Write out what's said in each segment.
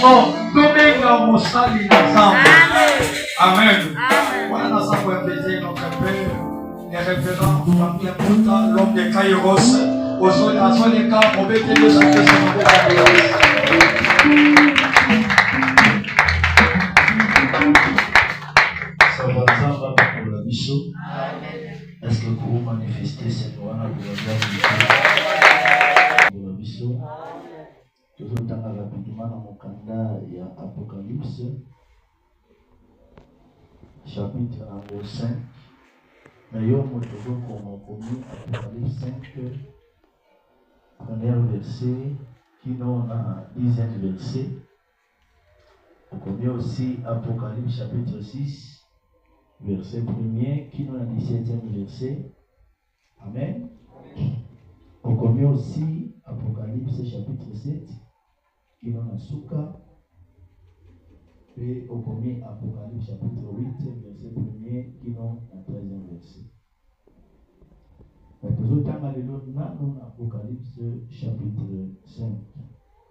Oh, tobenga mosali na Nzambe. Amen. Voilà na Nzambe apaiser notre Père. Les référents Famille Puta, l'homme de Kairos. À son écart, on met les autres Ça va Nzamba pour la biso. Est-ce que vous manifestez cette loi pour la biso? Toujours dans la rapidement dans mon candidat, il y a Apocalypse, chapitre 5. Mais il y a un toujours qu'on a connu Apocalypse 5, premier verset, qui nous a 10e verset. On connaît aussi Apocalypse chapitre 6, verset 1er, qui nous a 17e verset. Amen. On connaît aussi Apocalypse chapitre 7, qui nous a Souka. Et on connaît Apocalypse chapitre 8, verset 1er, qui nous a 13e verset. Mais toujours dans Apocalypse chapitre 5.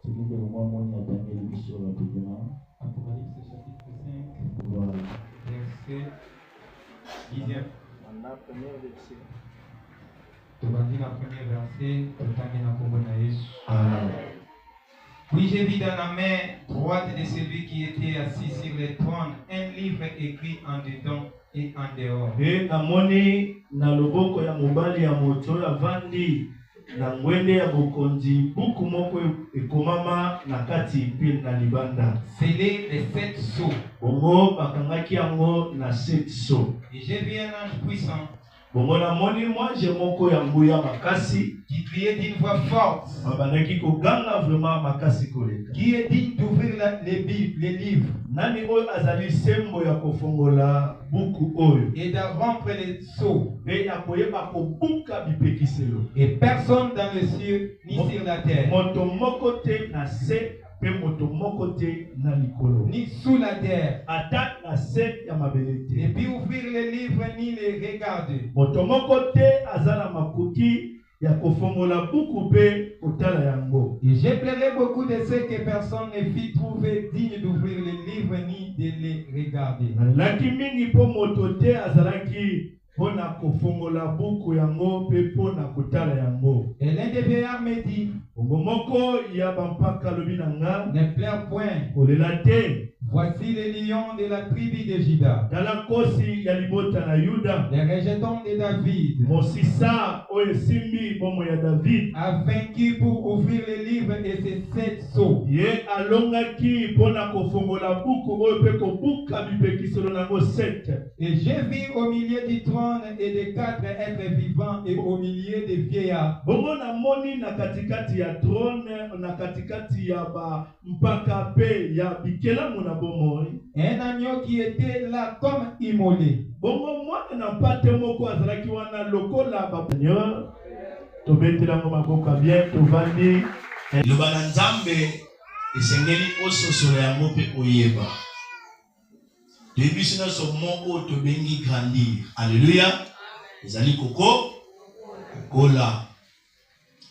Ce qui est le moment où on a Daniel Bichot rapidement. Apocalypse chapitre 5, Voilà. verset 10e. On a premier verset. Tu vas dire la première verset, tu vas dire Amen. Puis j'ai vu dans la main droite de celui qui était assis sur le trône un livre écrit en dedans et en dehors. Et namoni na loboko ya mobali ya moto ya vandi na ngwende ya bokonzi buku moko ekomama na kati pe na libanda. Scellé les 7 sceaux. Bongo bakangaki yango na 7 sceaux. Et j'ai vu un ange puissant. Bongo namoni mwanje moko ya nguya makasi qui criait d'une voix forte. Babandaki koganga vraiment makasi koleka. Qui est digne d'ouvrir les livres. Nani oyo azali sembo ya kofongola buku oyo. Et de rompre les sceaux. Pe ya koyeba kobuka bipekiselo. Et personne dans les cieux ni sur la terre. Moto moko te na se pe moto moko te na likolo. Ni sous la terre. Ata na se ya mabele te. Et puis ouvrir les livres ni les regarder. Moto moko te azala makoki ya kofongola buku pe otala yango. Et j'ai pleuré beaucoup de ceux que personne ne fit trouver digne d'ouvrir les livres ni de les regarder. Laki mingi po moto te azalaki pona kofongola buku yango pe pona kotala yango. Et l'un des vieillards me dit, moko ya bampaka lobi nanga ne pleure point. Olela te. Voici les lions de la tribu de Juda. Tala kosi ya libota na Yuda. Les rejetons de David. Mosisa oyo simbi bomo ya David. A vaincu pour ouvrir les livres et ses 7 sceaux. Ye alongaki pona kofongola buku oyo pe kobuka bipekiselo nango 7. Et j'ai vu au milieu du trône et des 4 êtres vivants et au milieu des vieillards. Bongo na moni na katikati ya trône na katikati ya ba mpaka pe ya bikela mona bomoi. Un agneau qui était là comme immolé. Bongo mwana na mpate moko azalaki wana lokola ba Seigneur. Tobetela ngo maboka bien tovandi. Loba na Nzambe esengeli ososolo yango pe oyeba. Depuis ce moment to bengi grandir. Alléluia. Ezali koko kola.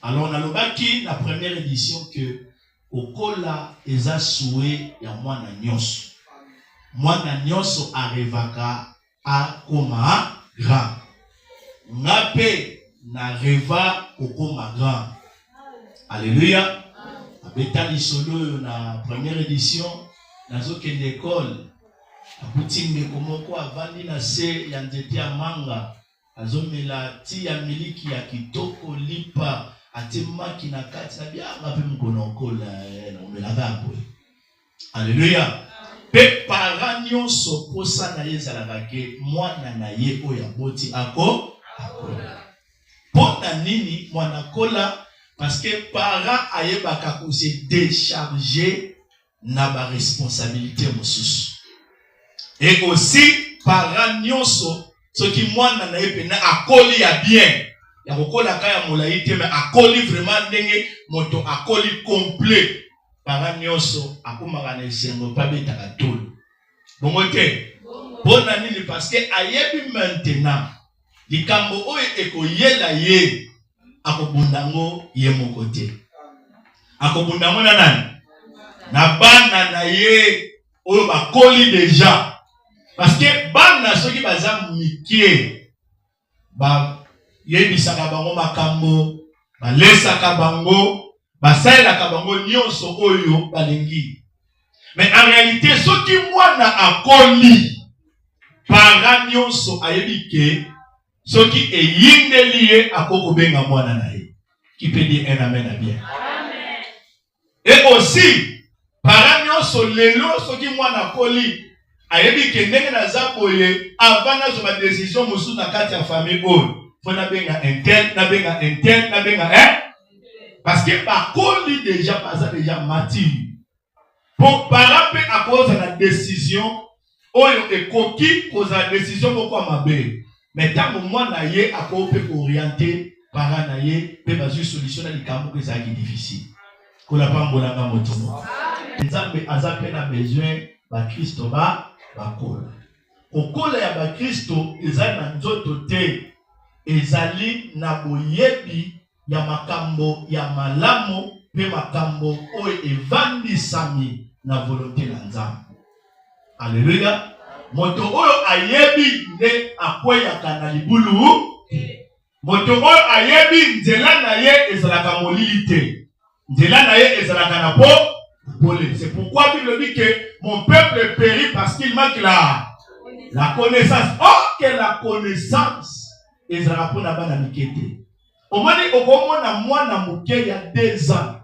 Alors on a lobaki la première édition que okola eza souhait ya mwana nyonso. Mwana nyonso arevaka a koma grand. Ngape na reva okoma grand. Alléluia. Abeta lisolo na première édition nazo kende école. Akutinge komoko avandi na se ya nzete ya manga. Azomela ti ya miliki ya kitoko lipa atemaki na kati na bianga pe mkono okola na omela gapo. Alléluia. Pe paragnon so posa na yezalaka ke mwana na ye oya boti ako akola. Pona nini mwana kola parce que para ayebaka ko se décharger na ba responsabilité mosusu. Et aussi paragnon so qui mwana na ye na akoli ya bien. Ya kokola kaya molai te mais akoli vraiment ndenge moto akoli complet. Para nyonso akomaka na esengo pa betaka tolo. Bongo te. Bona nini parce que ayebi maintenant likambo oyo ekoyela ye akobundango ye moko te. Akobundango na nani? na bana na ye oyo bakoli déjà parce que bana soki baza mikie ba yebisaka bango makambo balesaka bango basalelaka bango nyonso oyo balingi. Mais en réalité soki mwana akoli parent nyonso ayebi ke soki eyindeli ye akokobenga mwana na ye. Qui peut dire un amen à bien? Amen. Et aussi parent nyonso lelo soki mwana akoli ayebi ke ndenge naza boye avant nazwa ba décision mosusu na kati ya famille oyo faut nabenga interne nabenga parce que bakoli déjà baza déjà mature pour parent pe à cause de la décision oyo ekoki cause la décision moko mabe mais tango mwana ye akope orienter parent na ye pe bazu solution na likambo que ça qui difficile ko la pambolanga motomo nzambe azape na besoin ba Kristo ba bakola kokola ya ba Kristo ezali na nzoto te ezali na boyebi ya makambo ya malamu pe makambo oyo evandisami na volonté na Nzambe. Alléluia. Moto oyo ayebi nde akweyaka na libulu. Moto oyo ayebi nzela na ye ezalaka molili te. Nzela na ye ezalaka na pole. C'est pourquoi Bible dit que mon peuple périt parce qu'il manque la connaissance. Or que la connaissance ezalaka pona bana mikete. Omoni okomona mwana muke ya 2 ans,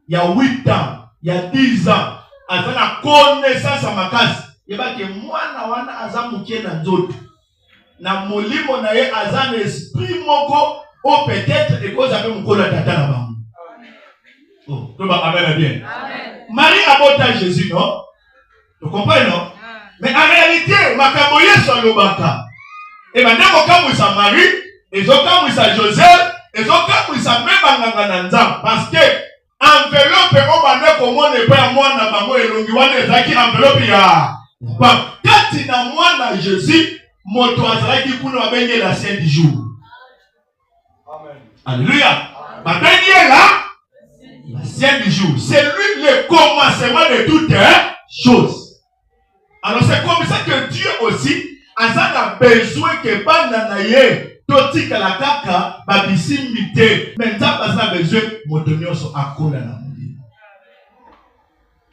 ya 8 ans, ya 10 ans, azana connaissance makasi. Yebake mwana wana azamuke na nzoto. Na molimo na ye azana esprit moko o peut-être ekoza pe mukola tata na bango. Oh, to ba amen bien. Amen. Marie abota Jésus, non? Tu comprends, non? Mais en réalité, makambo yeso alobaka. Et maintenant okamwisa Marie, ezokamwisa Joseph, ezokamwisa même nganga na Nzambe parce que enveloppe o bande komone pe mwana bango elongi wana ezaki enveloppe ya ba kati na mwana Jésus moto azalaki kuna babenge la Saint du jour. Amen. Alléluia. Babenge la Saint du jour. C'est lui le commencement de toutes choses. Alors c'est comme ça que Dieu aussi a besoin que bana na ye totika la kaka babisimite mais Nzambe a besoin motonyoso akola na mundi.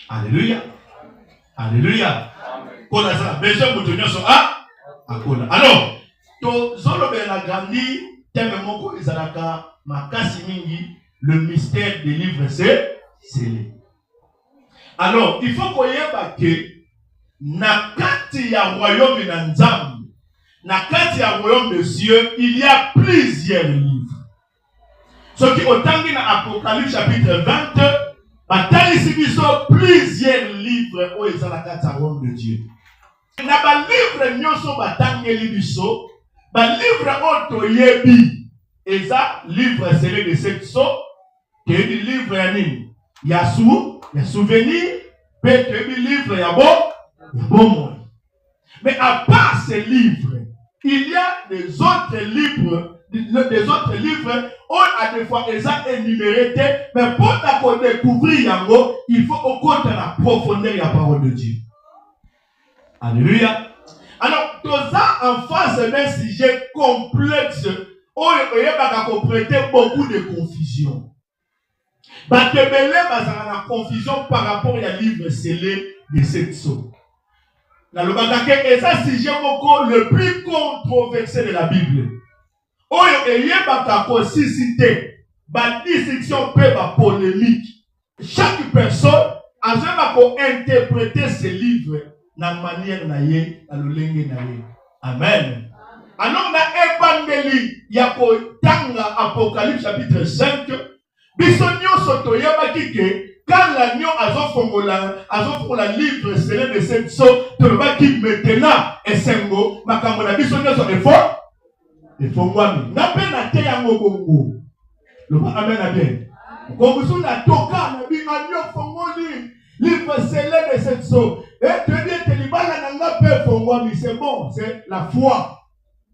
Alléluia. Alléluia. Qu'on a besoin motonyoso akola. Alors to zolobe la grandi teme moko izalaka makasi mingi le mystère des livres c'est scellé. Alors il faut qu'on yeba que na kati ya royaume na Nzambe, na kati ya royaume de Dieu, il y a plusieurs livres. Ce qui autant na Apocalypse chapitre 20, batalisi biso plusieurs livres où ils ont la kati ya royaume de Dieu. Na ba livre nyonso batangeli biso, ba livre oto yebi, eza livre scellé de cette sorte, que di livre ya nini? Ya souvenir, pe que di livre ya bon. Mais à part ces livres, il y a des autres livres où à des fois ils ont énuméré, mais pour découvrir yango, il faut au compte la profondeur de la parole de Dieu. Alléluia. Alors, tout ça en face d'un sujet complexe où il y a beaucoup de confusion. Batebele bazana la confusion par rapport à livre scellé de cette sorte. Dans le Badake, et ça c'est le plus controversé de la Bible. Oyo eyebaka ko susciter ba discussion pe ba polémique. Chaque personne a besoin ko interpréter ce livre na manière na ye, na lolenge na ye. Amen. Alors na evangeli ya ko tanga Apocalypse chapitre 5, biso nyonso toyebaki ke quand l'agneau azofongola livre scellé de cette sorte, tu ne vas pas maintenant et sengo makambo na biso nyonso effort efongwami na pe na te yango bongo le amen a bien comme ça na toka na bi agneau fongoli livre scellé de cette sorte et tu dis que libala na nga pe fongwami c'est bon, c'est la foi.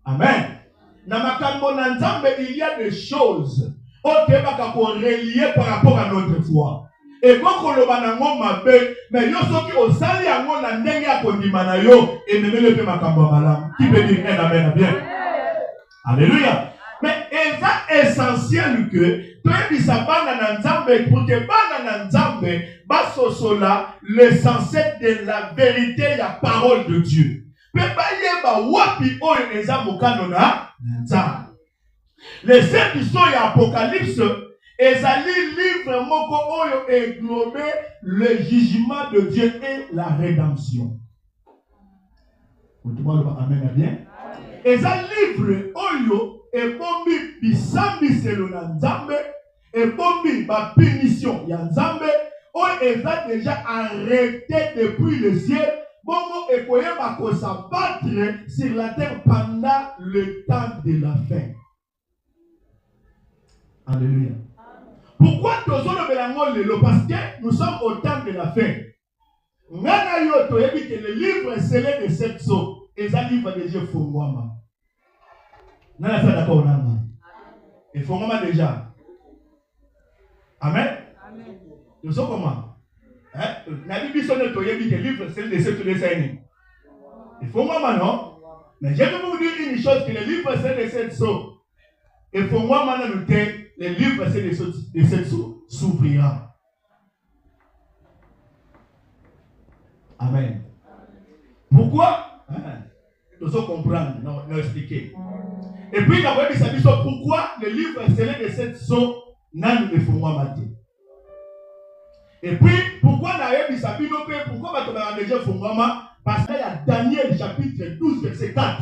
Amen. Na makambo na Nzambe il y a des choses autres baka ko relier par rapport à notre foi. Et quand on le mabe, mais yo soki osali yango na ndenge ya kondima na yo, et même le pe makambo malam. Qui peut dire un amen bien? Alléluia. Mais c'est essentiel que toi bana na nzambe pour que bana na nzambe basosola l'essentiel de la vérité la parole de Dieu. Pe bayeba wapi oyo eza mokano na nzambe. Les 7 histoires ya Apocalypse ezali livre moko oyo englobe le jugement de Dieu et la rédemption. Vous demandez amen bien? Eza livre oyo ebombi bisambiselo na nzambe, ebombi ba punition ya nzambe oyo eza déjà arrêté depuis le ciel, bongo ekoyeba ko s'abattre sur la terre pendant le temps de la fin. Alléluia. Pourquoi tozolo belango lelo? Parce que nous sommes au temps de la fin. Ngana yo toyebi que le livre scellé de 7 sceaux eza livre de Dieu fongwama. Nana ça d'accord nana. Et fongwama déjà. Amen. Amen. Nous sommes comment? Na Bible sonne toyebi que livre scellé de 7 sceaux eza ni. Et fongwama non? Mais je vais vous dire une chose, que le livre scellé de 7 sceaux et fongwama na noté les livres scellés de 7 sceaux s'ouvrira. Amen. Pourquoi? Nous allons comprendre, nous expliquer. Et puis, nous avons dit pourquoi le livre scellé de 7 sceaux n'a ne font pas mater. Et puis, pourquoi nous avons dit pourquoi nous avons déjà fait parce qu'il y a Daniel chapitre 12, verset 4.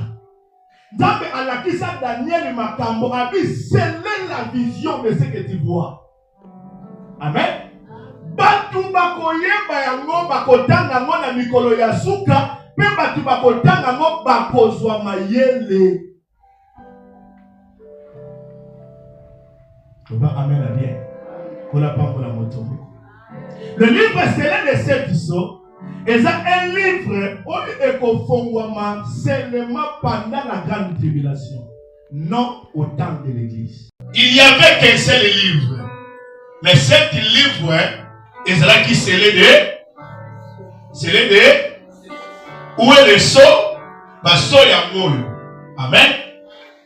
Dans Alakisa Daniel Makambo a dit sceller la vision de ce que tu vois. Amen. Batu bakoyeba yango bakotanga ngo na mikolo ya suka pe batu bakotanga ngo bakozwa mayele. Amen bien. Kola pambola motombo. Le livre scellé de 7 sceaux est un livre où ekofongwama seulement pendant la grande tribulation, non au temps de l'église. Il n'y avait qu'un seul livre. Mais 7 livres et c'est là qui scellé où est le sceau? Baso yangolo. Amen.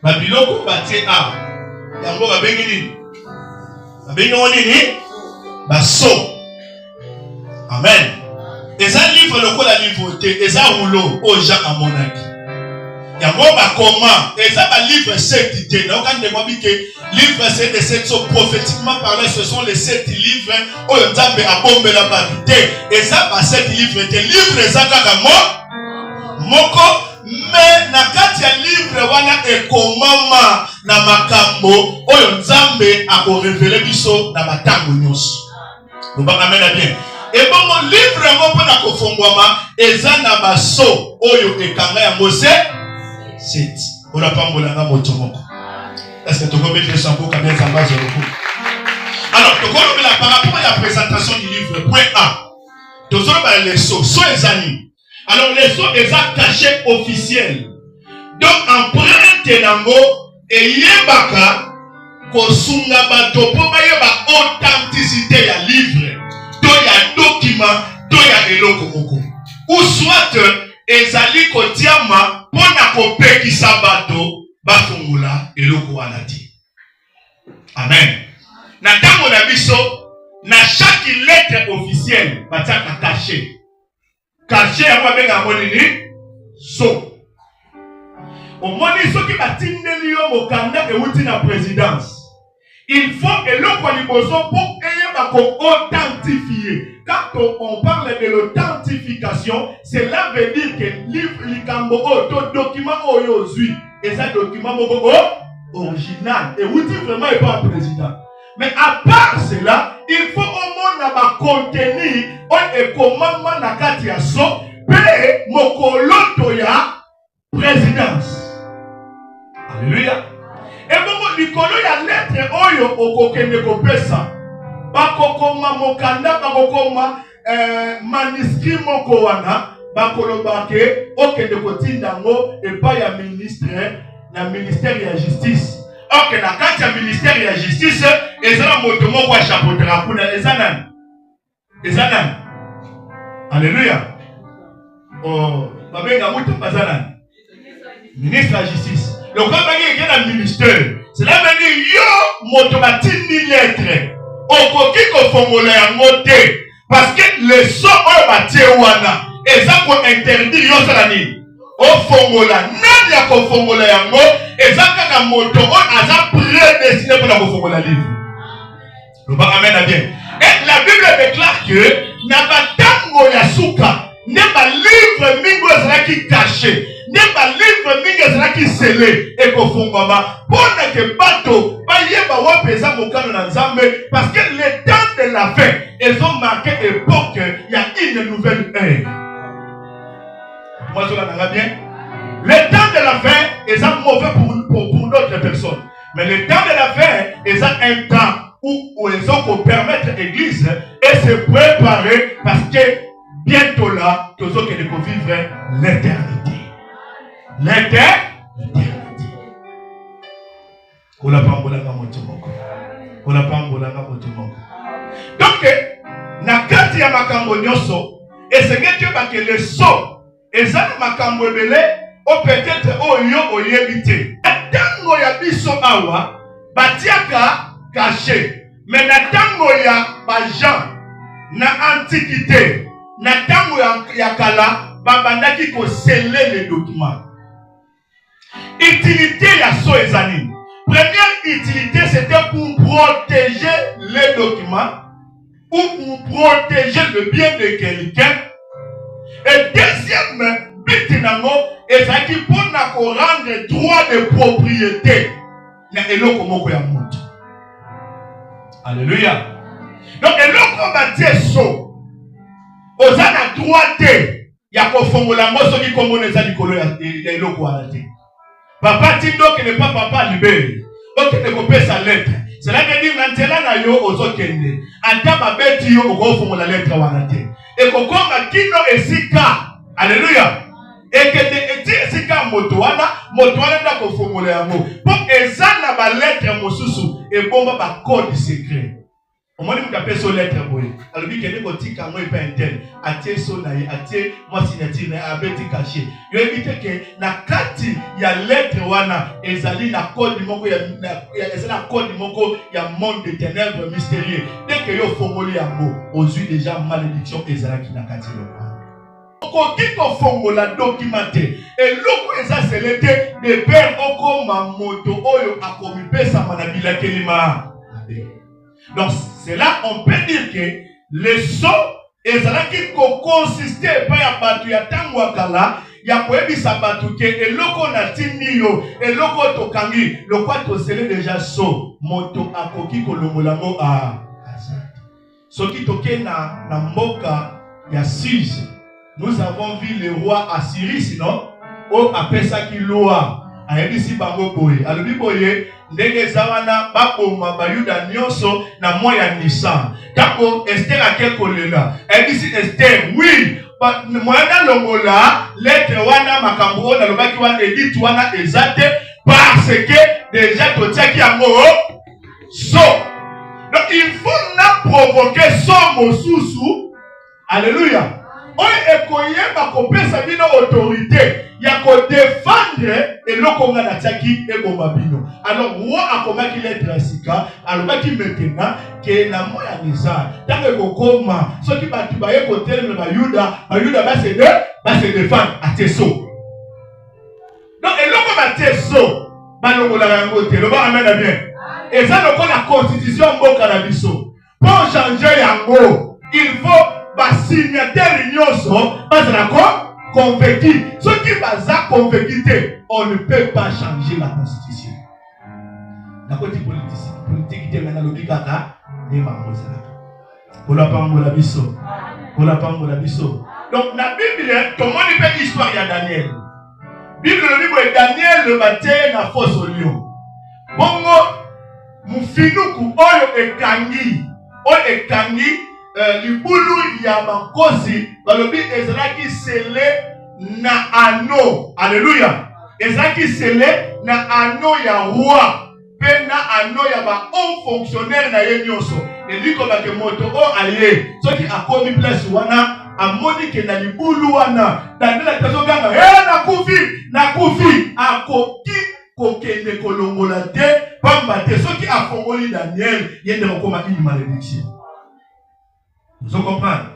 Babiloko batie a. Yango babengi nini? Babengi nini? Baso. Amen. Et ça livre le la livreté. Et ça rouleau au Jacques à Monaki. Yango ba comment? Et ça va livre 7 idées. Donc quand de moi que livre 7 et 7 sont prophétiquement parlés, ce sont les 7 livres où le Nzambe a bombé la batité. Et ça va 7 livres. Des livres ça kaka moko mais na kati ya livre wana ekomama na makambo oyo Nzambe a ko révéler biso na batango nyonso. Vous m'amenez bien. Et bon mon livre yango pona ko fongwama eza na baso oyo ekanga ya Mose 7. On n'a pas molanga motomoko. Est-ce que tu peux mettre le sambo comme bien Zamba Zoroku? Alors, tu peux la par rapport à la présentation du livre, point A. Tu peux les sceaux, sceaux et amis. Alors, les sceaux, ils sont cachés officiels. Donc, empreinte nango, et yebaka, kosunga bato, pour yeba authenticité ya livre, to ya document, to ya eloko moko. Ou soit, ezali kotiama, pona kopekisa bato bafungula eloko wana ti. Amen. Na tango na biso na chaque lettre officielle bataka caché. Caché ya mwa benga monini so. Omoni so ki batindeli yo mokanda euti na présidence. Il faut eloko liboso pour eyeba ko authentifier. Quand on parle de l'authentification, cela veut dire que livre likambo auto document oyozui et ça document moko original et vous dites vraiment il pas président. Mais à part cela, il faut au moins na contenu on est commandement na kati ya so pe mokoloto ya présidence. Alléluia. Et bon likolo ya lettre oyo okokende kopesa. Bakokoma mokanda bakokoma manuscrit moko wana bakolobake okende kotinda ngo epa ya ministre na ministère ya justice. Ok, na kati ya ministère ya justice ezala moto moko wa chapeauter kuna ezana Ezanan. Alléluia. Oh, Babenga Mouta Bazanan. Ministre de la Justice. Le grand bagage est dans le ministère. Cela veut dire yo motomatini lettre. Okoki ko fongola ya moté parce que le son o batie wana eza ko interdire yo sala nini. O fongola nani ya ko fongola yango eza kaka moto o aza prédestiné pour la ko fongola livre. Le ba amen à bien. Et la Bible déclare que na batango ya suka ne ba livre mingo ezala ki caché. Ne ba livre mingi ezalaki scellé et kofungwama pona ke bato bayeba wapeza mokano na Nzambe parce que le temps de la fin ils ont marqué époque il y a une nouvelle ère. Moi je l'entends bien. Le temps de la fin ils ont mauvais pour d'autres personnes. Mais le temps de la fin ils ont un temps où ils ont pour permettre l'église et se préparer parce que bientôt là tous ceux qui vont vivre l'éternité. L'éternité. Donc, na kati ya makambo nyoso, esengeti bake le so, ezana makambo ebele, o peut-être oyo oyebite. Tango ya biso awa, batiaka caché. Mais na tango ya bajan, na antiquité, na tango ya kala, babandaki ko sceller les documents. Utilité ya so ezanine. Première utilité c'était pour protéger les documents ou pour protéger le bien de quelqu'un. Et deuxième but nango ezaki pour na ko rendre droit de propriété na eloko moko ya moto. Alléluia. Donc eloko batie so ozana droit te ya ko fongola ngo soki kombo neza likolo ya eloko alate. Papa Tindo qui n'est pas papa libéré. Ok, ne copie sa lettre. Cela veut dire que na yo ozokende. Anta babeti yo okofongo la lettre wanate. Et kokonga kino esika. Alléluia. Et que de esika motoana nda kofongo la yango. Pour ezana ba lettre mosusu et bomba ba code secret. Omoni mutape so lettre boye. Alobi kende kotika ngo epa intel. Atie so na ye, atie moi signature na abeti caché. Yo évite que na kati ya lettre wana ezali na code moko ya ezali code moko ya monde des ténèbres mystérieux. Dès que yo fongoli yango, ozui déjà malédiction ezalaki na kati lo. Okoki ko fongola documenté. Et loko eza selete de père oko mamoto oyo akomi pesa manabila kelima. Donc, c'est là on peut dire que le son ezalaki ko consister pa ya batu ya tango akala ya koyebisa batu ke eloko na tindi yo eloko tokangi lokwa tosele déjà so moto akoki kolongola ngo a soki toke na mboka ya Suse nous avons vu le roi Assyrie non o apesaki loi ayebisi bango boye alobi boye ndenge zawana bakoma bayuda nyonso na moya Nisan tako Esther akekolela ayebisi Esther oui moya longola lettre wana makambo ona lobaki wana edit wana ezate parce que déjà totiaki yango so donc il faut na provoquer so mosusu alléluia oyo ekoyeba kopesa bino autorité ya ko défendre eloko nga na tiaki eboma bino. Alors roi akomaki lettre sika alobaki maintenant ke na moya Nisan tango kokoma soki batu baye kotelema bayuda ba se défendre ateso. Donc eloko ba teso balongola yango te loba amen na bien. Et ça donc la constitution mboka na biso. Pour changer yango, il faut ba signataire nyonso bazala ko convaincu. Ceux qui sont convaincus, on ne peut pas changer la constitution. La côté politique est maintenant l'obligata des mamosala. Pour la pangola biso. Pour la pangola biso. Donc, la Bible, tout le monde fait l'histoire de Daniel. Bible, le livre de Daniel, le matin, na fosse au lion. Bongo, mufinuku, oyo ekangi. Oyo ekangi. Libulu ya makosi balobi ezalaki scellé na anneau. Alléluia. Ezalaki scellé na anneau ya roi pe pena ano ya ba on fonctionnaire na ye nyonso eliko ba ke moto o aye soki akomi place wana amoni ke na libulu wana Daniel atazoganga na kufi akoki kokende kolongola te pamba te soki afongoli Daniel yende kokoma une malédiction. Vous comprenez?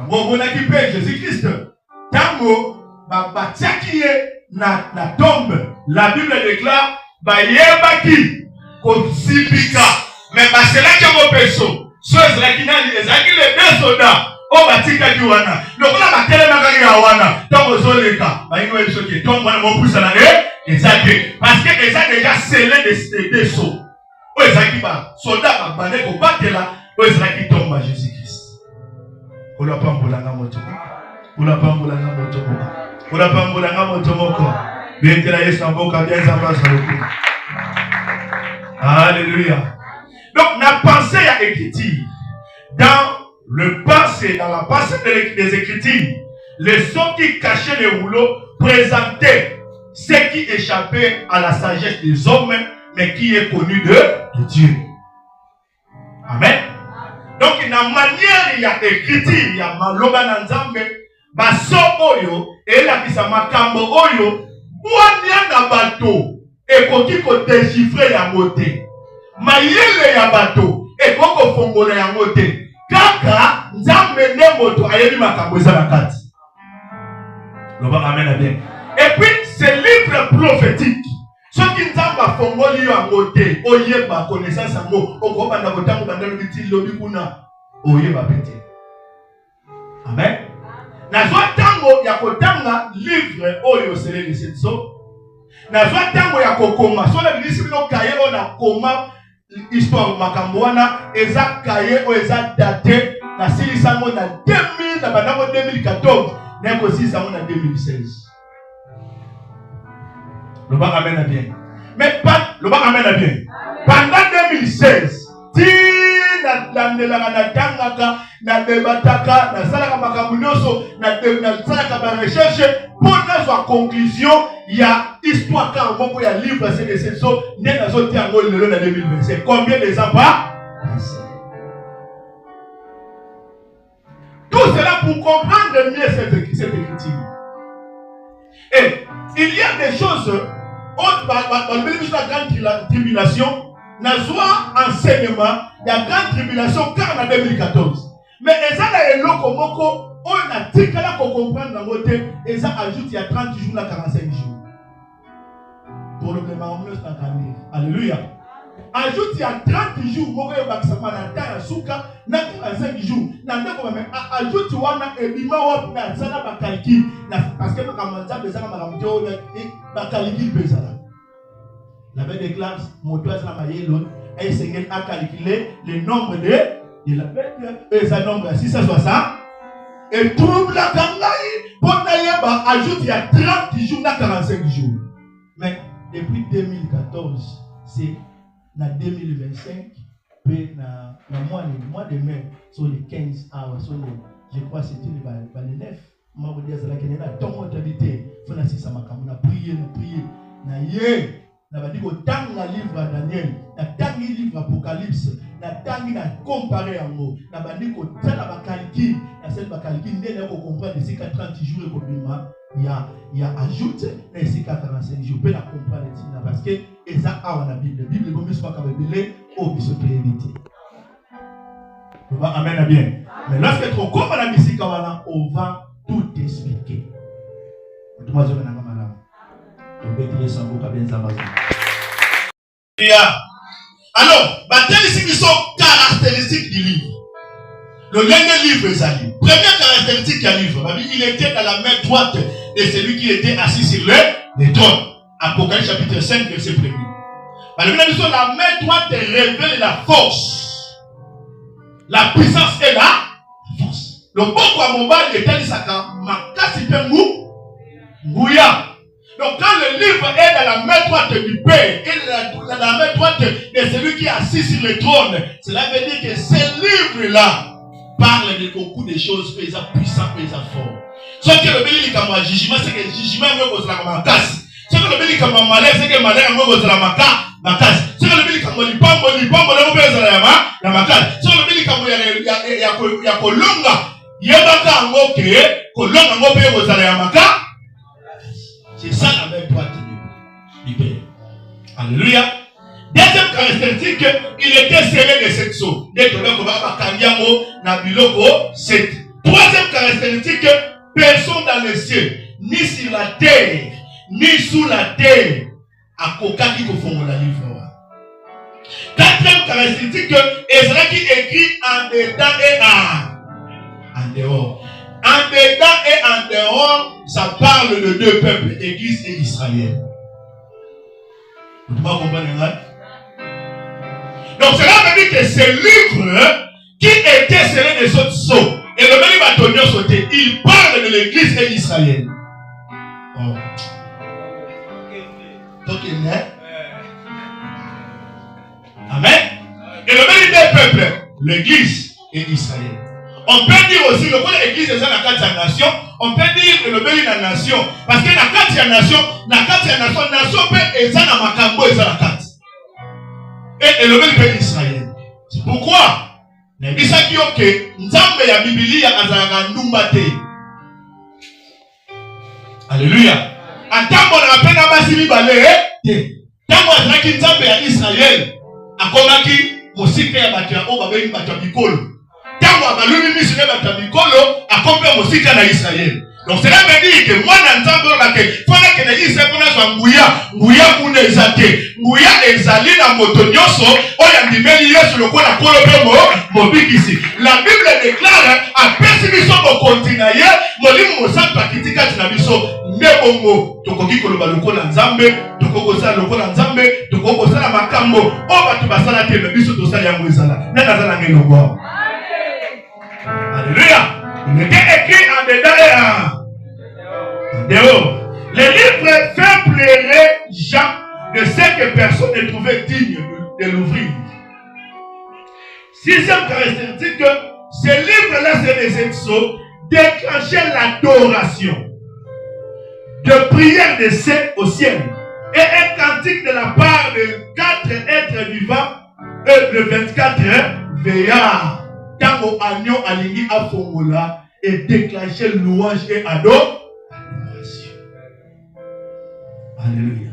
Bon qui paye Jésus-Christ tango batiaki ye na tombe. La Bible déclare bayebaki kosibika mais baselaki yango peso so ezalaki nani ezalaki les deux soldats o batikaki wana lokola batelemaka ya wana ntango ozoleka bayingi oyebi soki ntongo wana mopusa na eza te parce que eza déjà scellé de sceaux oyo ezalaki basoldat babande kobatela oyo ezalaki ntongo ya Jésus-Christ. Olapambolanga moto moko Bientela Yesu na mboka bien zambasa lokuna. Alléluia. Donc la pensée à écriture dans le passé, dans la passé des Écritures, les sons qui cachaient les rouleaux présentaient ce qui échappait à la sagesse des hommes, mais qui est connu de Dieu. Amen. Donc, il y a une manière, il y a écriture, il y a maloba nanzambe, baso oyo, et la kisa makambo oyo, mwanya na bato, et koki ko déchiffrer ya moté. Mayele ya bato, et koko fongole ya moté. Kaka, nzambe ne moto, ayebi makambo eza nakati. Loba amen bien. Et puis, ces livres prophétiques, ceux qui nzamba fongoli yo amote, oyeba connaissance yango, okoba na botango bandalo biti lobi kuna, oyeba pete. Amen. Na zwa tango ya kotanga livre oyo sele lisetso. Na zwa tango ya kokoma, so na bilisi bino kaye o na koma histoire makambo wana, eza kaye o eza daté na silisango na 2000 na bandango 2014, na ko silisango na 2016. Le bar amène bien. Mais pas le bar amène bien. Pendant 2016, ti na tangaka na debataka na salaka makamunyoso na salaka ba recherche pour na conclusion il y a histoire car moko ya livre c'est des saisons né na zoti ango lelo na 2025. Combien de ans pas? Tout cela pour comprendre mieux cette écriture. Et il y a des choses dans le bénéfice de la grande tribulation, n'a soit enseignement, il y a grande tribulation car en 2014. Mais ils ont un locomoko, on a dit que là qu'on comprend dans le côté, ils ont ajouté il y a 30 jours, là 45 jours. Pour le moment, on est alléluia. Ajoute il y a 30 jours, on va faire souka, na 45 jours. Ajoute wana ebima wa na sana ba calcul parce que makamanja bezaka makamjo na calcul bezala. La Bible déclare mon toit na mayelo et Seigneur a calculé le nombre de la bête et sa nombre 660 et trouble la kangai pour naïba ajoute il y a 30 jours na 45 jours. Mais depuis 2014 c'est na 2025 puis na mois de mai sur les 15 heures sur les je crois c'était le 9 ma vous dire ça là qu'il y a tant d'autorité faut na si ça makamuna prier na ye na ba diko tanga livre Daniel na tangi livre Apocalypse na tangi na comparer yango na ba diko tala ba calcul na celle ba calcul ndene ko comprendre ces 30 jours ko bima il y a ajoute na ces 45 jours peut la comprendre parce que eza awa na Bible bon soit ka bebele au biso éviter. Amen bien. Mais lorsque tu comprends la musique on va tout expliquer. Alors, quelles sont les caractéristiques du livre? Le dernier livre est allé. Première caractéristique du livre, il était à la main droite de celui qui était assis sur le trône. Apocalypse chapitre 5, verset 1er. La main droite révèle la force, la puissance et la force. Le bon quoi mobile est à l'isaka, ma casse Ngouya. Donc quand le livre est dans la main droite du Père et dans la main droite de celui qui est assis sur le trône, cela veut dire que ce livre-là parle de beaucoup de choses, puissant, puissant, fort. Ce que le béni comme jugement, c'est que le jugement est comme la casse. Ce que le béni comme malais, c'est que malais, on va la makasi. Ce que le béni comme lipambo, on va la makasi. Ce que le béni comme ya kolonga, yebaka ngoke, kolonga ngope on va la makasi. C'est ça la même droite du Père. Alléluia. Deuxième caractéristique, il était scellé de cette eau. Troisième caractéristique, personne dans les cieux, ni sur la terre, ni sous la terre, à Kokaki Kofon la livre. Quatrième caractéristique, Ezra qui écrit en dedans et en dehors. En dedans et en dehors, ça parle de deux peuples, Église et Israël. Vous comprenez? Donc cela veut dire que ce livre qui était scellé de ce sceau, et le même bâtonnier sauté, il parle de l'Église et d'Israël. Oh. Amen. Et le même des peuples, l'Église et Israël. On peut dire aussi, le point de l'Église est dans la carte de la nation, on peut dire que le béni de la nation, parce que la carte de la nation peut être dans la makambo et dans la carte. Et le béni de Israël. C'est pourquoi, il s'agit que Nzambe ya Biblia azalaka ndumba te. Alléluia. Atambo na pena basi mibale te. Tango azalaki Nzambe ya Israël, akomaki mosika ya bato ya o babeli bato ya bikolo. Tango abalumi miso ya bato ya bikolo, akombe mosika na Israël. Donc cela veut dire que moi dans Nzambe olake, fona ke na Israël fona so nguya kuna ezate. Nguya ezali na moto nyonso oya ndimeli Yesu lokola kolo pe mobikisi. La Bible déclare à pesibiso mo kontinaye molimo mosantu akitika tina biso nebongo tokoki koloba lokola Nzambe tokokosa lokola Nzambe tokokosala makambo o batu basala te me biso tosala yango ezala na nazala ngelo bo. Alléluia. Il était écrit en dedans et en dehors. Le livre fait pleurer Jean de ce que personne ne trouvait digne de l'ouvrir. Sixième caractéristique, ce livre-là, c'est les exos, déclencher l'adoration, de prière de saints au ciel, et un cantique de la part de 4 êtres vivants, et de 24 veillards. Tango agneau aligné à Fongola et déclencher louange et adoration. Alléluia.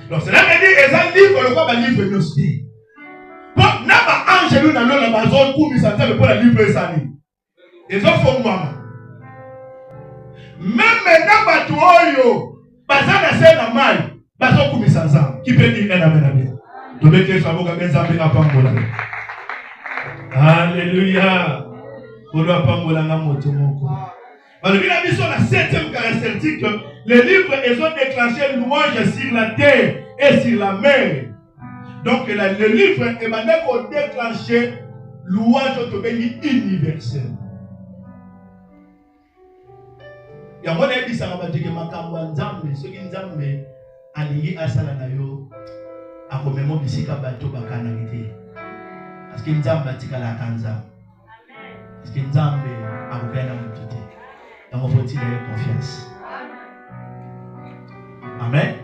Donc cela veut dire que c'est un livre le quoi livre de l'hostie. Bon, n'a pas angélou dans la maison pour nous sentir pour la livre de sa vie. Ils ont fait moi. Même maintenant, Batoyo, Bazana c'est normal. Bazo pour nous sentir. Qui peut dire un amen. Tu veux que ça vous gagne ça à Pangola. Alléluia. Pour le Pangola na motomoko. Alors, il a mis sur la 7e caractéristique, les livres, ils ont déclenché louange sur la terre et sur la mer. Donc, le livre, il va déclenché louange au béni universel. Il y a un qui s'est dit que Makamwa Nzambe, ce qui Nzambe a lié à Salanayo, a commémoré ici Kabato Bakanamité. Parce que Nzambe a tika la Kanza. Parce que Nzambe a Bukana Mutite. Donc, il faut-il avoir confiance. Amen.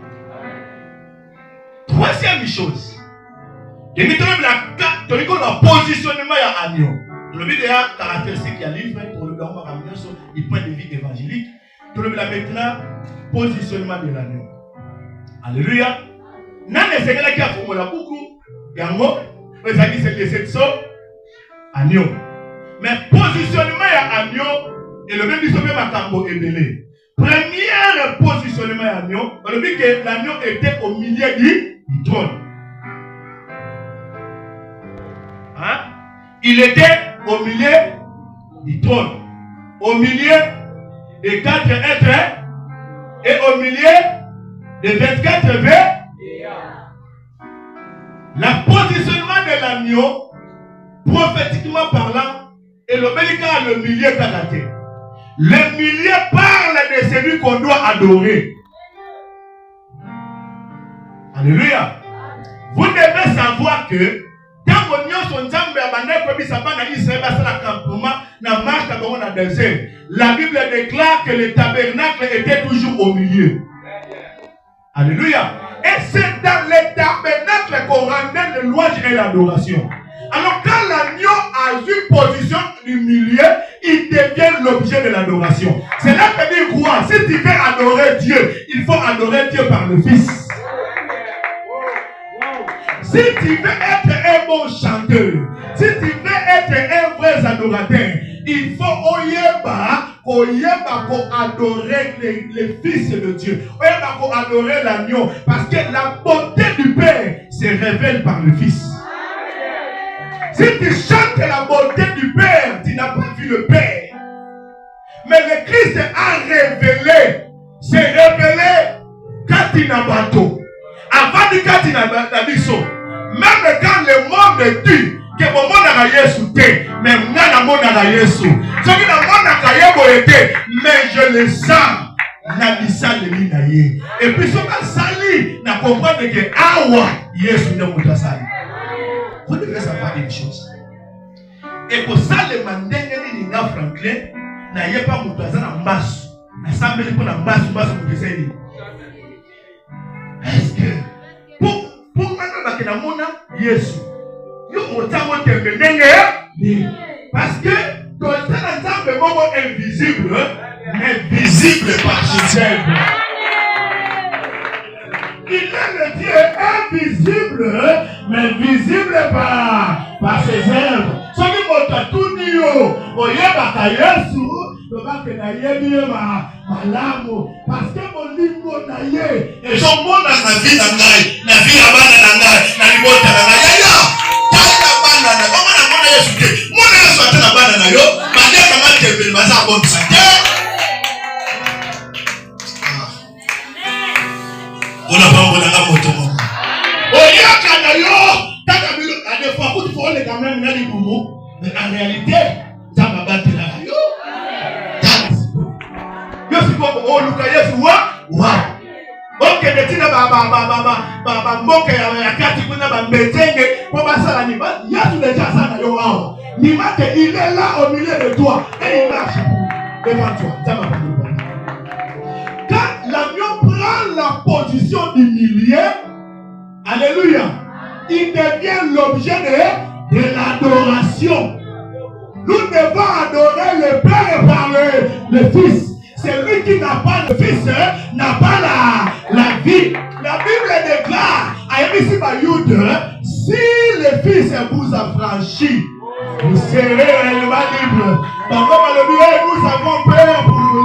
Troisième chose. Il y a un positionnement à Agneau. Le but de la caractéristique qui a livre, pour le gouvernement ramener sur les points de vie évangélique. Tout le monde maintenant, positionnement de l'agneau. Alléluia. Nan les seigneurs qui a fait beaucoup. Yango, vous avez dit c'est cette sorte agneau. Mais positionnement à agneau. Et le même discours à Kambo est belé. Premier positionnement à l'agneau, on a dit que l'agneau était au milieu du trône. Hein? Il était au milieu du trône. Au milieu des 4 êtres et au milieu des 24 veillards. Le positionnement de l'agneau, prophétiquement parlant, est le milieu de la terre. Le milieu parle de celui qu'on doit adorer. Alléluia. Vous devez savoir que quand on y a son Nzambe abandonné comme il s'appelle Israël, c'est la campement, la marche dans le désert. La Bible déclare que le tabernacle était toujours au milieu. Alléluia. Et c'est dans les tabernacles qu'on rendait le louange et l'adoration. Alors quand l'agneau a une position du milieu, il devient l'objet de l'adoration. C'est là que dit quoi? Si tu veux adorer Dieu, il faut adorer Dieu par le Fils. Si tu veux être un bon chanteur, si tu veux être un vrai adorateur, il faut adorer les fils de Dieu, adorer l'agneau, parce que la bonté du Père se révèle par le Fils. Si tu chantes la bonté du Père, tu n'as pas vu le Père. Mais le Christ a révélé, s'est révélé quand il n'a pas tout. Avant de quand il n'a pas dit ça. Même quand le monde dit que mon monde a Yesu, mais mon monde a Yesu. Ce qui n'a pas été, mais je le sens. Na bisa le minaye. Et puis ce que sali n'a comprendre que awa Yesu ne montre sali. Vous devez savoir une chose. Et pour ça le mandenge ni na Franklin na yepa mutaza na mbasu. Na sambeli pour na mbasu muteseni. Est-ce que pour maintenant que na mona Yesu yo otamo tembelenge parce que dans un ensemble moment invisible mais visible par ses œuvres. Il est le Dieu invisible mais visible par ses œuvres. Ce qui m'a tout dit oyeba Yesu parce que mon livre na ye et son monde na vie na ngai na vie ya bana na ngai na libota na ngai ya tala bana na kama na mona Yesu te mona Yesu atana bana na yo bande kama tebele baza bon santé ona pa bona nga moto mo oyaka na yo taka bilo ade fois pour faut les quand même na libumu mais en réalité ça va battre la yo. Oh, Luka Yesu wa ok detina ba mboke ya kati kuna ba mbetenge kwa basala ni ba Yesu déjà sana yo wao ni mate il est là au milieu de toi et il marche devant toi. Quand l'agneau prend la position du milieu, alléluia, il devient l'objet de l'adoration. Nous devons adorer le Père par le Fils. Celui qui n'a pas le Fils n'a pas la vie. La Bible déclare à Emissi Bayoude, si le Fils vous a franchi, vous serez réellement libre. Donc nous avons peur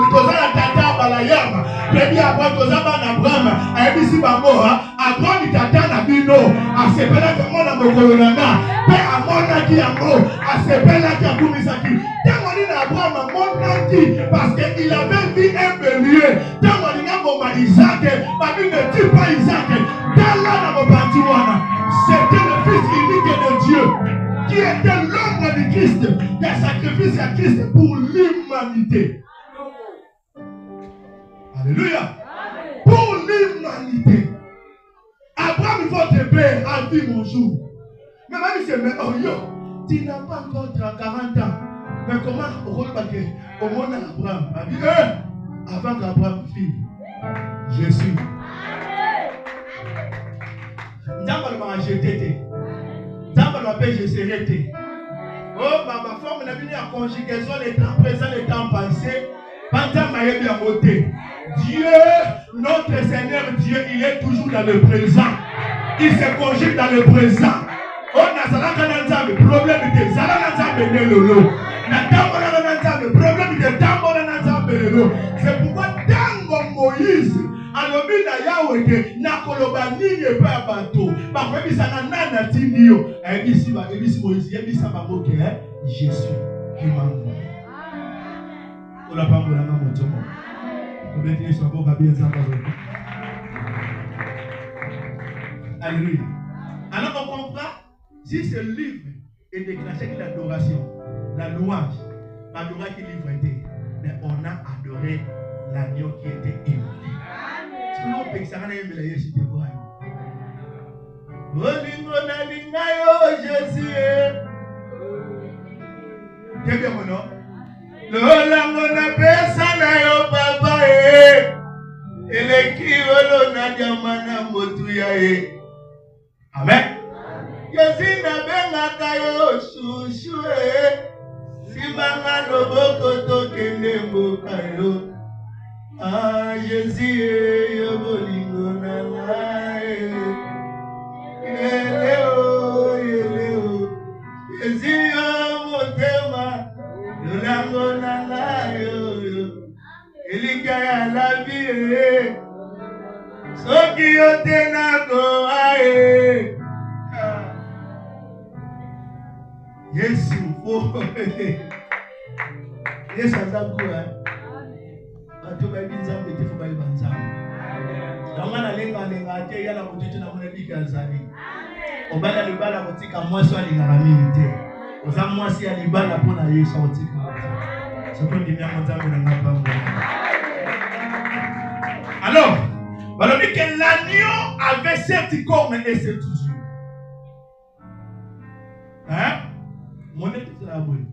pour la tata balayama. Puis après Tozaba Abraham, à Emissi Bamoa, Abraham tata Nabino, à Sepela Kamona Mokolonana, Père Amona Kiamo, à Sepela Kakumisaki. Abraham parce qu'il avait vu un bélier. Isaac, ne tue pas Isaac. C'était le Fils unique de Dieu qui était l'ombre du Christ, qui a sacrifié à Christ pour l'humanité. Alléluia. Pour l'humanité. Abraham, votre père, a vu mon jour. Mais même si c'est oh yo, tu n'as pas encore 40 ans. Mais comment au monde Abraham a dit avant qu'Abraham fille, je suis. D'abord m'a jeté. D'abord m'a fait je serai. Oh ma forme n'a venu à conjugaison les temps présents, les temps passés. Pendant ma vie à monter. Dieu, notre Seigneur Dieu, il est toujours dans le présent. Il se conjugue dans le présent. On a le problème de Zalana Lolo. Le problème de Tambo. C'est pourquoi Tango Moïse, alobi na Yahweh, na kolobani ne pas bateau. Par contre, ça n'a nana tinio. Ebisi Moïse, ebisa bamoke, Jésus qui m'envoie. On n'a pas mon amour, mon Dieu. On va dire, on va bien s'en parler. Alléluia. Alors on comprend, si ce livre est déclenché avec l'adoration, la louange, l'adoration qui livre était, mais on a adoré l'agneau qui était immolé. Si on peut que ça n'a pas été Jésus de quoi? Olingo lingayo Jésus. Quel est mon nom? Lola mona pesa na yo papa e. Ele kiolo na diamana motu yae. Amen. Yezina benga kayo shushu Simanga loboko tokende mbokayo. Ah, Jésus, yo bolingo na ngai. Eleo. Jésus, yo motema. Yolango na ngai yo. Elika ya la vie. Soki yo tena ko ae. Yesu, oh. Yesu azakura. Atuba binzambe tefu bali banzambe. Damana lenga ate yala mutiti na mwana bika zani. Obala libala kotika mwasi alingana mimi te. Oza mwasi ya libala pona Yesu otika. Soko ndimya mwanzambe na ngapambo. Alors, balobi que l'agneau avait 7 cornes et 7 yeux. Hein? Mon étude la bonne.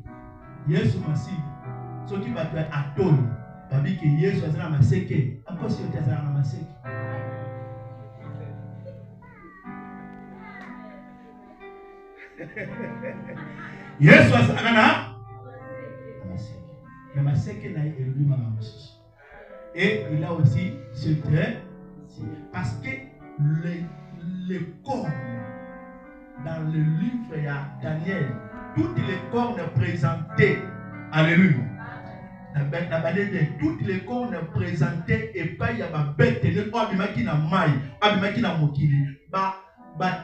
Yesu masi. Soki bato atolo. Babi que Yesu azana maseke. Encore si on azana maseke. Yesu azana maseke. Mais maseke na élu mamamosi. Et il a aussi ce trait parce que les cornes dans le livre de Daniel, toutes les cornes présentées, alléluia. Toutes les cornes présentées et pas il y a ma bête ne pas bimaki na mai, abimaki na mokili. Ba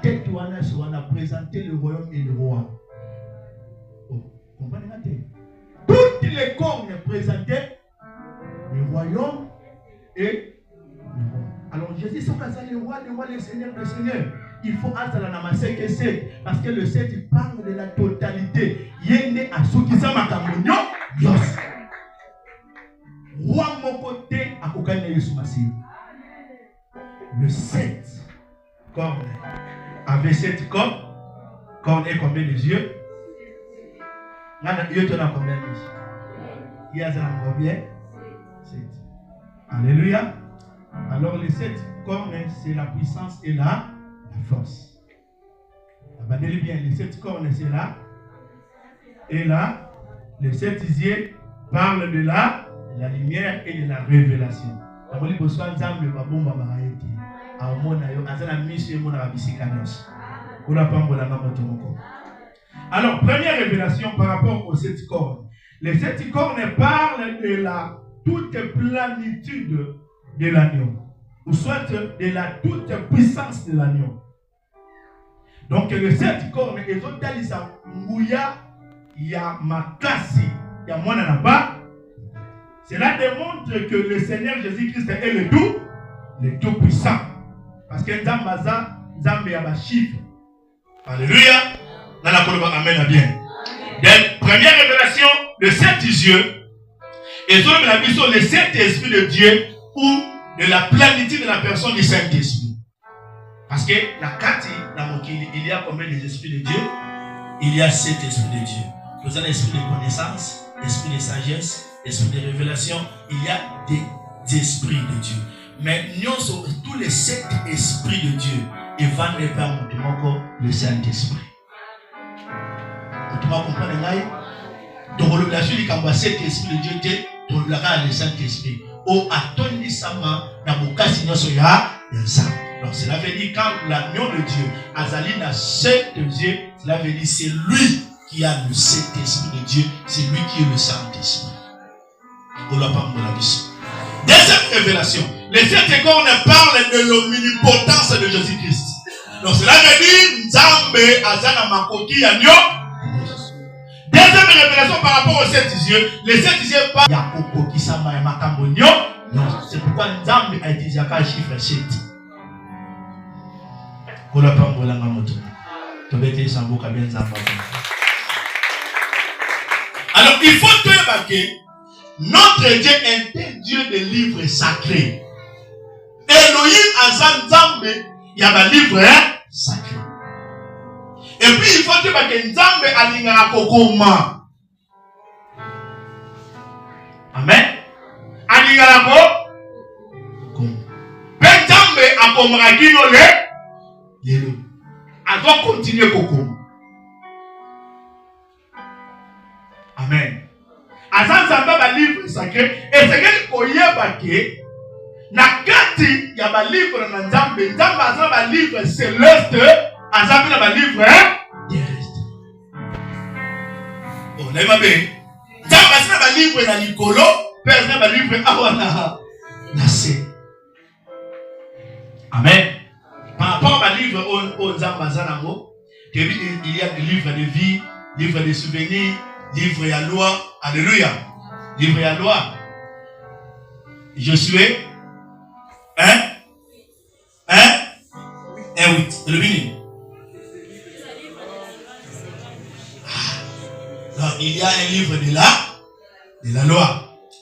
tête wana so on a présenté le royaume et le roi. Comprenez-vous? Toutes les cornes présentées le royaume et le roi. Alors Jésus c'est le roi, le Seigneur, le Seigneur. Il faut attendre la maseke 7 parce que le 7 il parle de la totalité. Yende asukisa makamonyo yos. Roi mon côté à kokane Yesu Masi. Le 7 cornes avait 7 cornes. Cornes et combien de yeux? Nana yeux tu as combien de yeux? Il y a combien? 7. Alléluia. Alors les 7 cornes c'est la puissance et la force. Abandonnez bien, les 7 cornes c'est là. Et là, les 7 yeux parlent de la lumière et de la révélation. Alors première révélation par rapport aux 7 cornes. Les 7 cornes parlent de la toute plénitude de l'agneau, ou soit de la toute puissance de l'agneau. Donc les 7 cornes, et autres dalisa mouya ya makasi ya mwana naba. Cela démontre que le Seigneur Jésus-Christ est le tout puissant. Parce que Nzambaza, Nzambe ya ba chiffre. Alléluia. Nana koloba amen à bien. Donc première révélation, de 7 yeux. Et sur la mission, les 7 esprits de Dieu ou de la plénitude de la personne du Saint-Esprit. Parce que la Kati, dans Mokili, il y a combien d'esprits de Dieu? Il y a 7 esprits de Dieu. Nous avons l'esprit de connaissance, l'esprit de sagesse, l'esprit de révélation. Il y a des esprits de Dieu. Mais nous sommes tous les 7 esprits de Dieu. Et van le Père le Saint-Esprit. Vous comprenez? Donc le blâche il y a 7 esprits de Dieu. Donc le Saint-Esprit. Au atoni sama na bokasi nyoso ya nza. Donc cela veut dire quand l'agneau de Dieu azali na 7 yeux, cela veut dire c'est lui qui a le Saint-Esprit de Dieu, c'est lui qui est le Saint-Esprit. Deuxième révélation, les 7 cornes parlent de l'omnipotence de Jésus-Christ. Donc cela veut dire Nzambe azana makoki ya nyo. Deuxième révélation par rapport aux 7 yeux, les 7 yeux parlent Yakoko Kisama et Makambonio. Non, c'est pourquoi Nzambe a utilisé le chiffre 7. Alors il faut que notre Dieu est un Dieu de livres sacrés. Elohim Azan Nzambe, il y a un livre sacré. Et puis il faut que Nzambe alingara kokoma. Amen. Alingara kokoma. Ben Nzambe komaka kino lelo. Avant continuer kokoma. Amen. Azan zamba ba livre sacré et c'est que koyeba ke na kati ya ba livre na nzambe nzamba azan ba livre céleste azan na ba livre terrestre. On aime bien. Nzamba azan ba livre na likolo, père na ba livre awana na se. Amen. Par rapport à livre aux nzamba azan nango, il y a des livres de vie, livres de souvenirs, livre à loi. Alléluia. Livre à loi. Josué 1 et 8. Le mini. Donc, il y a un livre de la loi.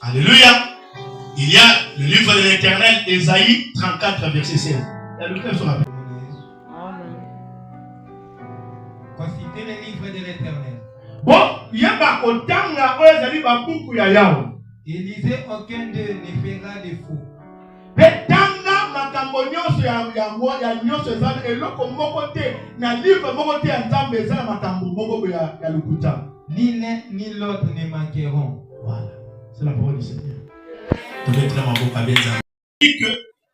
Alléluia. Il y a le livre de l'Éternel, Ésaïe 34, verset 16. Consultez les livres de l'Éternel. Bon, il y a pas autant de beaucoup ya yao. Et lisez, aucun d'eux ne fera de faux. Betanga makambo nyonso ya nyonso ezana eloko moko te na livre moko te ya Nzambe ezana makambo moko ya lokuta. Ni l'un ni l'autre ne manqueront. Voilà, c'est la parole du Seigneur.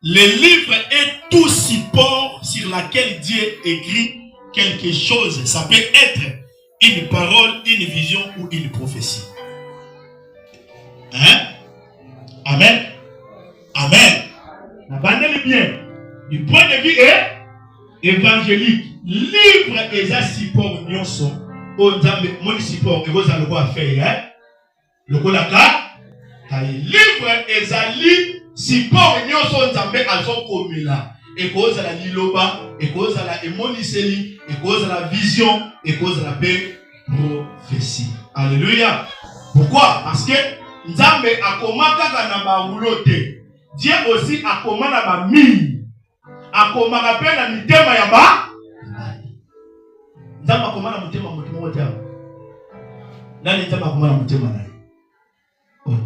Le livre est tout support sur laquelle Dieu écrit quelque chose. Ça peut être une parole, une vision ou une prophétie. Hein? Amen. Amen. Abandonnez bien. Du point de vue évangélique, livre et un support nyonso. Mon support et vous allez voir faire. Le colaka. Livre et un support nyonso nzambe azokomela. Et cause à la liloba, et cause à la émoniseli, et cause à la vision, et cause à la paix prophétie. Alléluia. Pourquoi? Parce que Nzambe akomaka na ba ulote. Dieu aussi akoma na ba mille. Akoma pe na mitema ya ba. Nzambe akoma na mutema mutema wote hapo. Nani Nzambe akoma na mutema naye? Oh.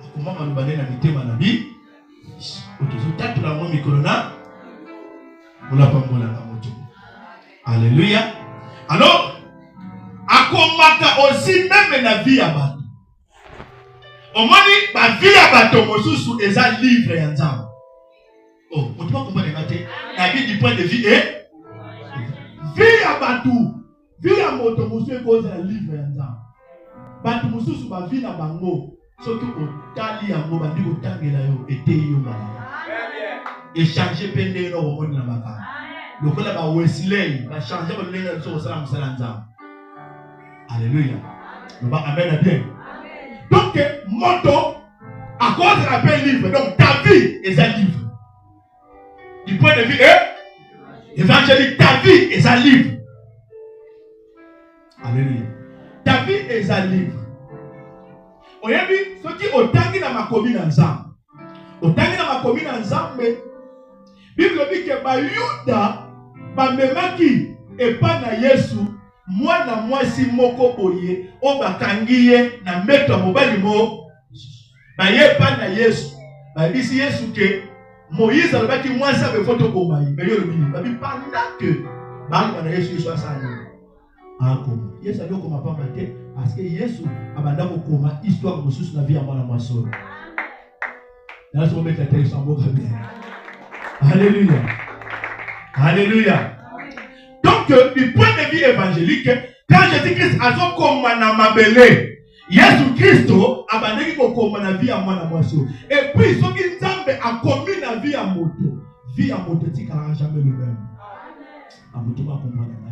Akoma na bana na mitema na bi. Tatu la mwa mikolo na mulapambola na moto. Alléluia. Alors, akomaka aussi même na vie ya bato. Omoni ba vie ya bato mosusu eza livre ya Nzambe. Oh, on doit comprendre matin. La vie du point de vue est vie ya bato. Vie ya moto mosusu eza na livre ya Nzambe. Bato mosusu ba vie na bango. Soki otali yango bandi kotangela yo eteyi yo bana. Échanger pende no bomoni na makamba. Lokola ba Wesley ba changer ba lenga so sala musala Nzambe. Alléluia. Ba amen bien. Donc moto à cause de la paix livre. Donc ta vie est un livre. Du point de vue évangélique, ta vie est un livre. Alléluia. Ta vie est un livre. Oyebi soki otangi na makomi na Nzambe. Otangi na makomi na Nzambe. Bible dit que ba Yuda ba memaki epa na Yesu mwana mwasi moko boye o bakangiye na mbeto mobali mo. Ba yepa na Yesu. Ba bisi Yesu ke Moïse alobaki mwasi abe foto koma yi. Ba yo lobini ba bi pendant que ba na Yesu Yesu asani. Akoma. Yesu aloko mapamba te parce que Yesu abanda kokoma histoire mosusu na vie ya mwana mwasolo. Là on met la tête sur boka bien. Alléluia. Alléluia. Donc du point de vue évangélique, quand Jésus-Christ a kokoma na mabele, Yesu Christo abandaki kokoma na vie ya mwana mwasolo. Et puis soki Nzambe a commis na vie ya moto tikala jamais le même. Amoto ba komana na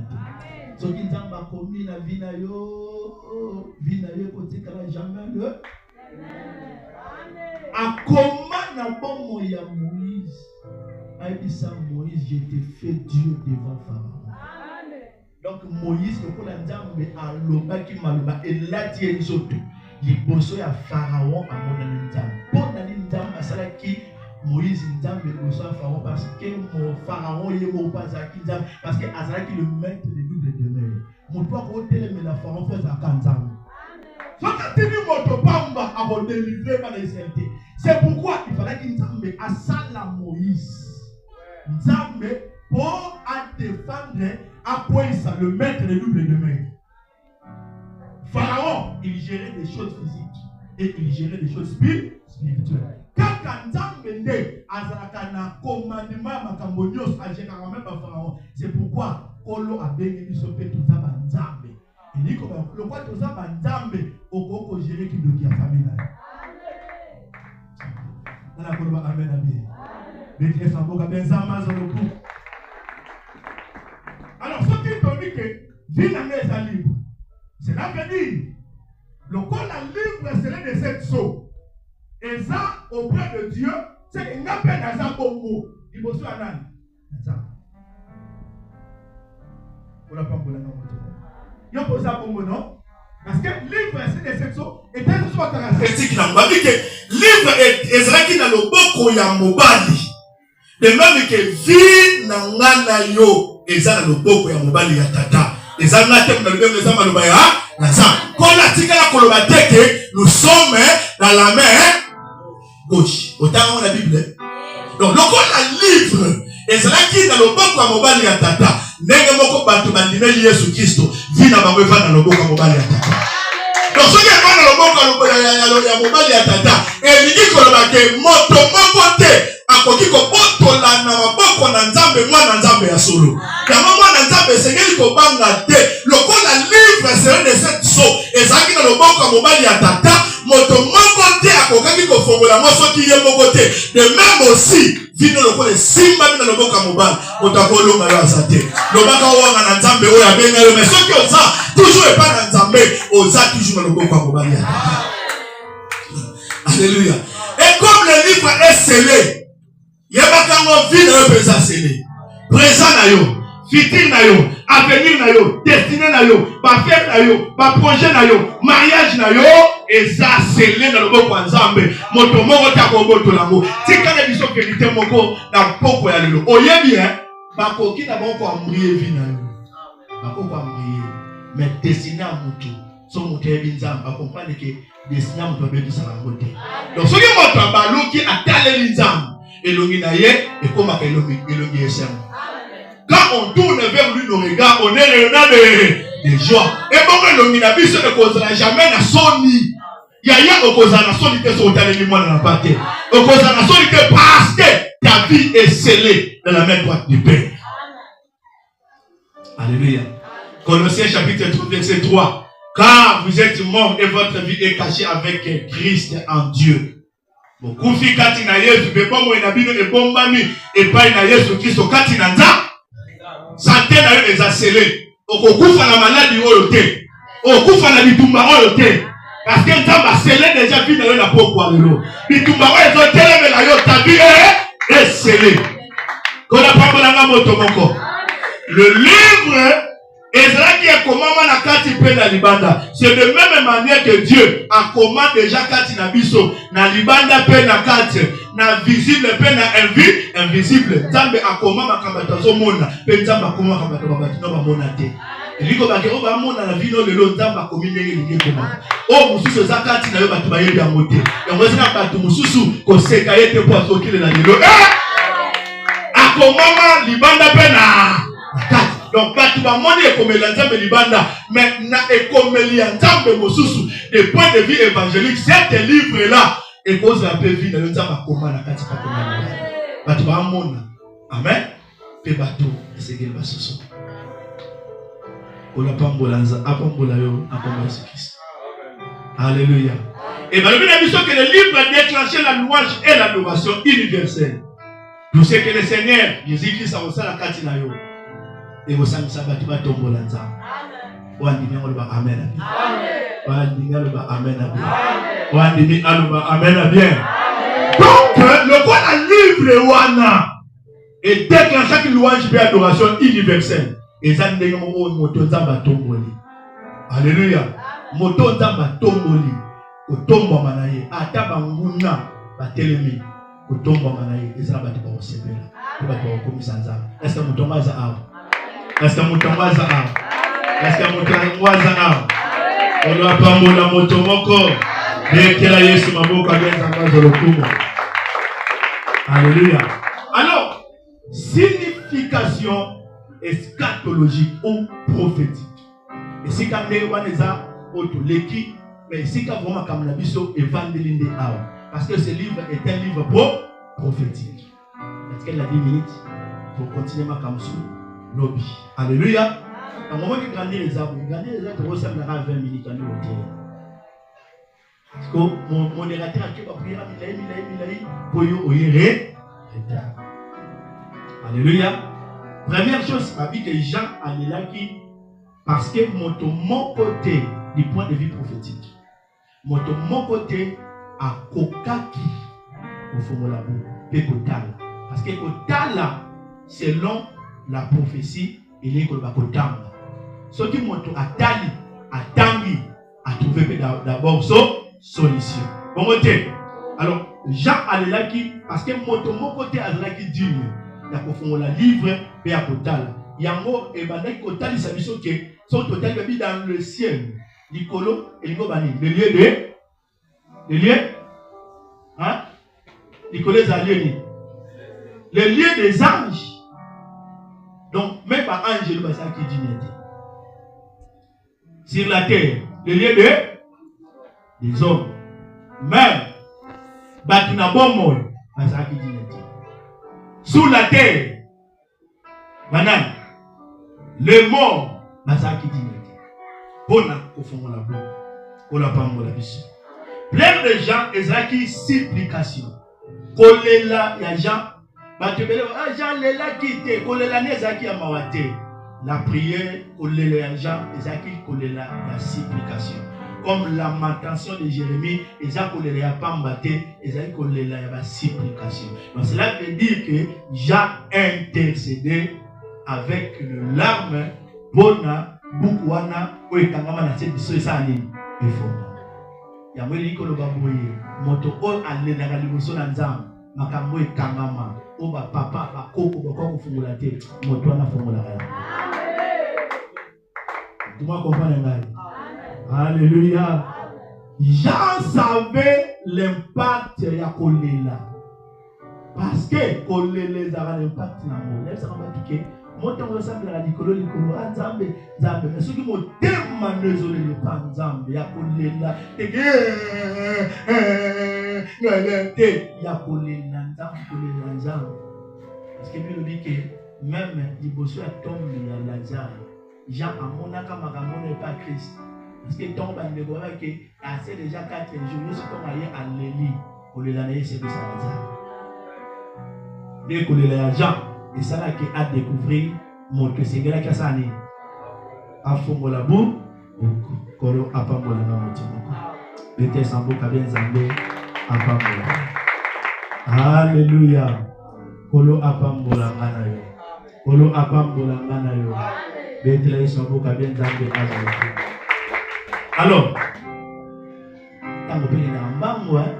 soki Nzambe a commis na vie na yo kotikala jamais le akoma na bomo ya Moïse. Aïbisa Moïse, je t'ai fait Dieu devant Pharaon. Donc Moïse, le coup Nzambe alobaki maloba elati enzoto liboso ya Pharaon a mon Nzambe. Pour nani Nzambe asalaki Moïse Nzambe liboso ya Pharaon parce que mon Pharaon yemo pas aki Nzambe parce que azalaki le maître de double demeure. Mon doit côté mais la Pharaon fait ça Nzambe. C'est pourquoi il fallait qu'il Nzambe asala Moïse. Nzambe pour à défendre, appuyer ça, le maître de double de main. Pharaon, il gérait des choses physiques et il gérait des choses spirituelles. Quand Nzambe né, Azrakana, commandement, Makambonios, Algéra, même pas Pharaon, c'est pourquoi Kolo a béni du sopé tout ça, Nzambe. Il dit que le quoi tout ça, Nzambe, au Koko gérer qui doit la famille. Dans la Kolo, Amen, Amen. Alors, ce qui t'ont dit que vie n'est libre. Cela veut dire, le corps la libre, c'est de cette sceau. Et ça, auprès de Dieu, c'est qu'il n'a pas dans un bon mot. Il faut se faire un on n'a pas pour la norme. Il y a posé un bon mot, non? Parce que libre, c'est de cette sceau. Et bien, ce soit caractéristique. On va dire que libre est Ezra dans le boko ya mobali. De même que vie n'angana yo eza na loboko ya mobali ya tata eza na te na loboko eza maloba ya naza kola tikala koloba teke nous sommes dans la main gauche autant la Bible donc lokola livre eza ki na loboko ya mobali ya tata ndenge moko bato bandimeli Yesu Kristo vie na bango eva na loboko ya mobali ya tata donc soki eva na loboko ya mobali ya tata elingi koloba ke moto moko te akoki kobotola na maboko na Nzambe mwana Nzambe ya solo. Kama mwana Nzambe esengeli kobanga te lokola livre c'est de cette sceau ezaki na loboko ya mobali ya tata moto moko te akokaki kofongola mosoki ye moko te de même aussi vino lokola simba na loboko ya mobali moto akolonga yo azate lobaka wanga na Nzambe oyo abenga yo mais soki oza toujours epa na Nzambe oza toujours na loboko ya mobali ya tata. Alléluia. Et comme le livre est scellé Yabakamo vie na yo présent scellé. Présent na yo, futur na yo, avenir na yo, destiné na yo, ba fête na yo, ba projet na yo, mariage na yo, eza scellé na loboko ya Nzambe. Moto moko ta ko boto lango. Tika na biso vérité moko na poko ya lelo. Oyebi ba koki na boko ambrier vie na yo. Ba ko ambrier. Mais destiné à mutu. So mutu yebi Nzambe ba comprendre que destiné à mutu bebi sala ngote. Donc soki moto abaloki ataleli Nzambe elongi na ye et comme elongi esem. Quand on tourne vers lui nos regards, on est rayonnant de joie. Et bon elongi na biso ne causera jamais na soni. Yaya okozana soni te so taleli mwana na pate. Okozana soni te parce que ta vie est scellée dans la main droite du Père. Alléluia. Colossiens chapitre 3 verset 3. Car vous êtes morts et votre vie est cachée avec Christ en Dieu. Kufi kati na Yesu bebomo inabino ebombami epai na Yesu Kristo kati na nza santé na yo ezasele okokufa na maladi oyo te okufa na bitumba oyo te parce que Nzambe asele déjà vie na yo na pokwa lelo bitumba oyo ezotelemela yo ta vie est scellée kona pambolanga moto moko le livre Ezra qui est commandement na kati pe na libanda. C'est de même manière que Dieu a commandé déjà kati na biso na libanda pe na kati na visible pe na invisible. Nzambe a commandé makamba zo mona pe Nzambe a commandé makamba babati no ba mona te. Eliko ba ke o ba mona na vino lelo Nzambe a commandé ngeli ke mona. O mususu zakati na yo batu ba yebi amote. Yango zina batu mususu ko seka yete po asokile na lelo. A commandé libanda pe na kati. Donc, quand tu vas monter comme l'Nzambe libanda, mais na ekomeli Nzambe mosusu, des points de vue évangélique, cet livre-là, et cause la paix vie dans le Nzambe comment la kati pa comment la. Tu vas mona. Amen. Pe bateau, c'est quel basoso. Ola pambola nza, apambola yo, apambola Christ. Alléluia. Et bien, nous avons que le livre a déclenché la louange et l'adoration universelle. Nous savons que le Seigneur, Jésus-Christ a reçu la kati na yo. Et vous savez, ça va tomber là. Amen. Amen. Amen. Donc, le quoi la livre wana et déclenche chaque louange et adoration universelle. Et ça n'est pas moto nzamba tomboli. Alléluia. Moto nzamba tomboli. Otomba manaye. Ataba nguna batelemi. Otomba manaye. Et ça va te pas sebela. Tu vas te commis sans âme. Est-ce que motomba za a? Est-ce que mutamwaza a? Est-ce que mutamwaza a? On doit pas mourir moto moko. Dès que la Yesu maboko agenza mwazo lokumo. Alléluia. Alors, signification eschatologique ou prophétique. Et si quand on est là, mais si quand vraiment comme la biso évangélinde parce que ce livre est un livre prophétique. Est-ce qu'elle a 10 minutes pour continuer ma kamsou lobby? Alléluia. Dans le moment où grandir les arbres, tu ressembleras à 20 minutes en hauteur. Parce que mon modérateur a tué ma prière à Milaï pour y retard. Alléluia. Première chose, ma vie que Jean a là qui parce que mon côté du point de vue prophétique, mon côté a kokaki au formulabo pe kotala parce que kotala selon la prophétie il est kotala. Ce qui monte à Tali, à Tangi, à trouver d'abord solution. Bon côté. Alors, Jean allait là qui, parce que mon côté à là qui dit, il y a pour la livre et à Kotal. Il y a un mot et Bandai Kotal, il s'agit de son total baby dans le ciel. Nicolo et Nicobani. Le lieu, hein? Nicolas les alliés. Le lieu des anges. Donc, même pas ange, il va ça qui dit n'était. Sur la terre, le lieu des hommes. Même, Batuna Bomol, ça qui dit n'était. Sous la terre, Banane, le mort, ça qui dit n'était. Bona, au fond de la boue, au la pomme de la biche. Plein de gens, et ça qui supplication. Kolela, il y a Jean. Jean Lela qui était, Kolela Nezaki a mawate. La prière, Kolela Jean, Ezaki Kolela, la supplication. Comme la lamentation de Jérémie, Ezaki Kolela Pambate, Ezaki Kolela la supplication. Donc cela veut dire que Jean intercédé avec une larme, Bona, Bukwana, Oekangama na cette Sani, et Foma. Yamweli Koloba Boye, Moto O Alena Liboso Nanzam. Makambo ekangama oba papa bakoko bakoko fungula te moto ana fungula ya Comment comprendre ngai? Alléluia. Jean savait l'impact ya kolela parce que kolela ça a l'impact na mo ça va piquer moto on semble la likolo nzambe mais ce qui mo tema nezole le pa nzambe ya kolela il y a parce que Bible dit que même les bossus à tombe de Lazare, Jean a monaka makamone pas Christ. Parce que tombe à Négola que assez déjà 4 jours, nous sommes allés à l'Élie pour les années c'est de Lazare. Dès que les gens et ça là qui a découvert mon que c'est là qui a sané. A fongo la boue, kolo apambola na motimo. Bete sambo kabien zambe. Alléluia. Kolo apambola ngana yo. Kolo apambola ngana yo. Betle isobo kabien zambe azo. Alors, tango pili na mbangu aïe.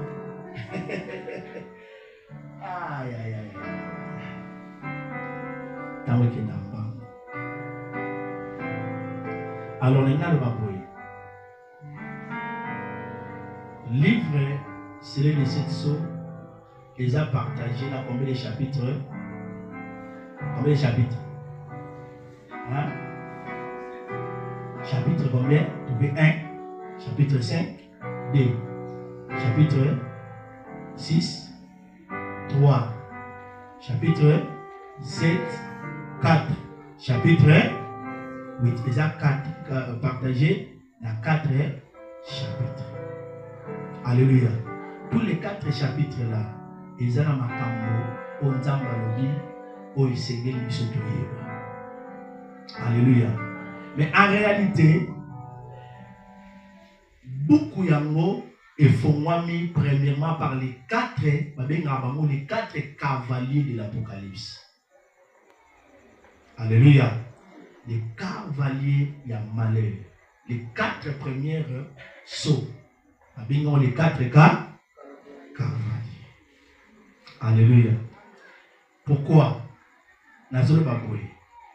Tango kina mbangu. Alors, on est dans le baboui. Livre c'est les 7 sauts, les a partagés dans combien de chapitres? Combien de chapitres? Hein? Chapitre combien? 1, chapitre 5, 2, chapitre 6, 3, chapitre 7, 4, chapitre 8. Les a 4 partagés dans 4 chapitres. Alléluia. Tous les 4 chapitres là, ils ont un makambo, on zamba lobi, on essaye de se trouver. Alléluia. Mais en réalité, beaucoup yango et font-moi premièrement par les 4 cavaliers de l'Apocalypse. Alléluia. Les cavaliers y a malheur. Les 4 premières sauts. Les 4 cavaliers. Alléluia. Pourquoi?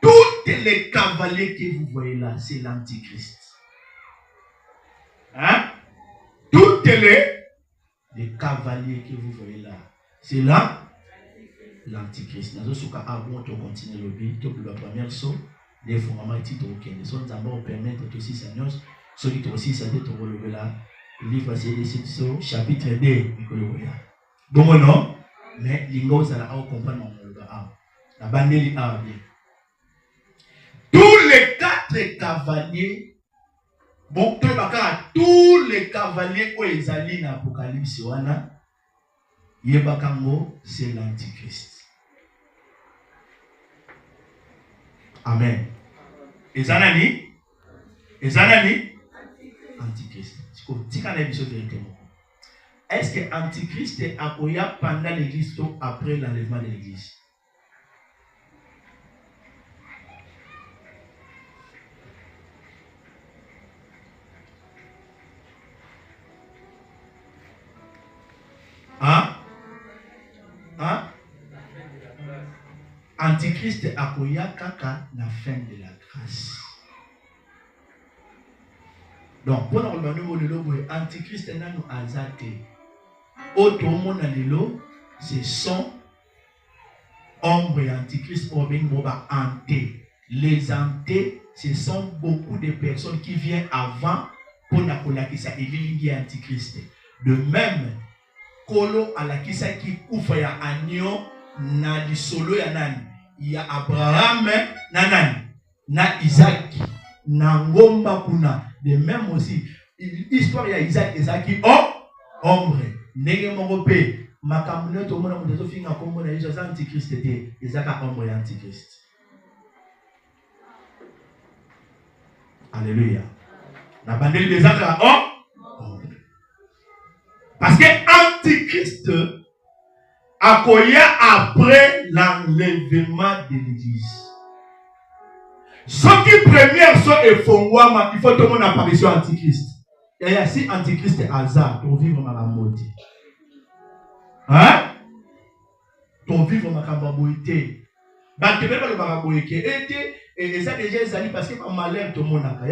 Tous les cavaliers que vous voyez là, c'est l'Antichrist. Hein? Tous les cavaliers que vous voyez là, c'est là. l'antichrist. Nous avons avant de continuer le but, la première chose, les fondements et titres aucun. Nous sommes d'abord permettre aussi Seigneur, celui qui aussi ça d'être relevé là, livre c'est chapitre 2, bon non, mais l'ingos ça la comprendre mon gars. La bandeli a bien. Tous les 4 cavaliers, bon, tous les cavaliers où ils allaient dans l'Apocalypse, Yebakango, c'est l'antichrist. Amen. Et Zanani? Antichrist. Est-ce que l'antichrist est approché pendant l'église ou après l'enlèvement de l'église? Antichrist akoya kaka na fin de la grâce. Donc, pour nous regarder Antichrist n'a nous azate. Autre monde lelo, c'est son ombre Antichrist pour bien boba hanté. Les hantés, ce sont beaucoup de personnes qui viennent avant pour na kolakisa elingi Antichrist. De même, kolo alakisa ki kufa ya agneau na lisolo ya nani? Il y a Abraham, na Isaac, na ngomba kuna. De même aussi, l'histoire ya Isaac et Isaac ombre. Nege mongope, makamune to mona mudezo finga kombo na Isaac antichrist te, Isaac ombre antichrist. Alléluia. La bandelle des Isaac ombre. Parce que antichrist Akoya après l'enlèvement de l'église. Ce qui première sont effondrement, il faut tout le monde apparition antichrist. Et si antichrist est hasard, pour vivre dans la mode. Hein? Pour vivre dans la cababoïté. Bah, tu peux pas le cababoïté. Et ça déjà, ça dit parce que par malheur, tout le monde a.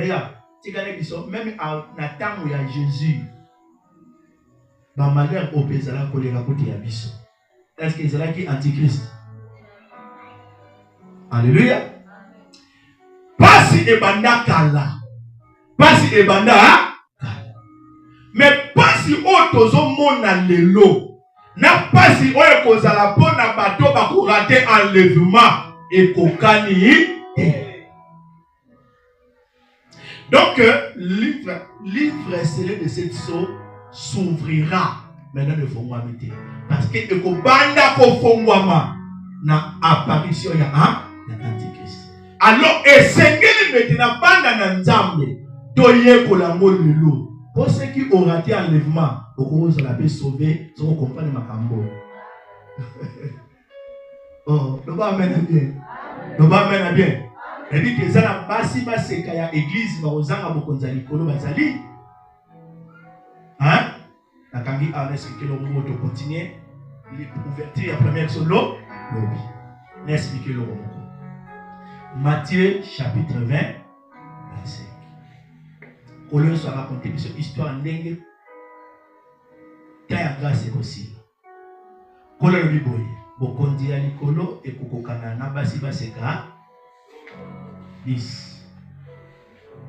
Même à Nathan où il y a Jésus. Bah, malheur, au pays, ça l'a collé à côté à Bissot. Est-ce que c'est là qui est antichrist? Alléluia. Pas si ebanda kala. Pas si ebanda kala. Mais pas si otozo mona lelo. Na pas si oye kozala pona bato bakourate enlèvement et kokani. Donc, livre scellé de cette sorte s'ouvrira. Maintenant, il faut m'habiter. Parce que le banda kofongwama na apparition ya antichrist. Alors, esengeli maintenant banda na nzambe toye kolango lelo. Pour ceux qui ont raté enlèvement, au la paix sauvé, ils vont comprendre ma cambo. Oh, le bas amène bien. Le bas amène bien. Il dit que ça n'a pas si mal c'est qu'il y a église, mais aux ans bokonzali kolo bazali. Hein? La Kangi a expliqué le mot de continuer. L'ouverture, la première solo. Lobby. Expliquer le mot. Matthieu chapitre 20, verset 5. Colosse soit raconté cette histoire n'engue. Quand grâce est possible. Colosse le biboye. Bokondi ali kolo et kokokana na basi baseka. 10.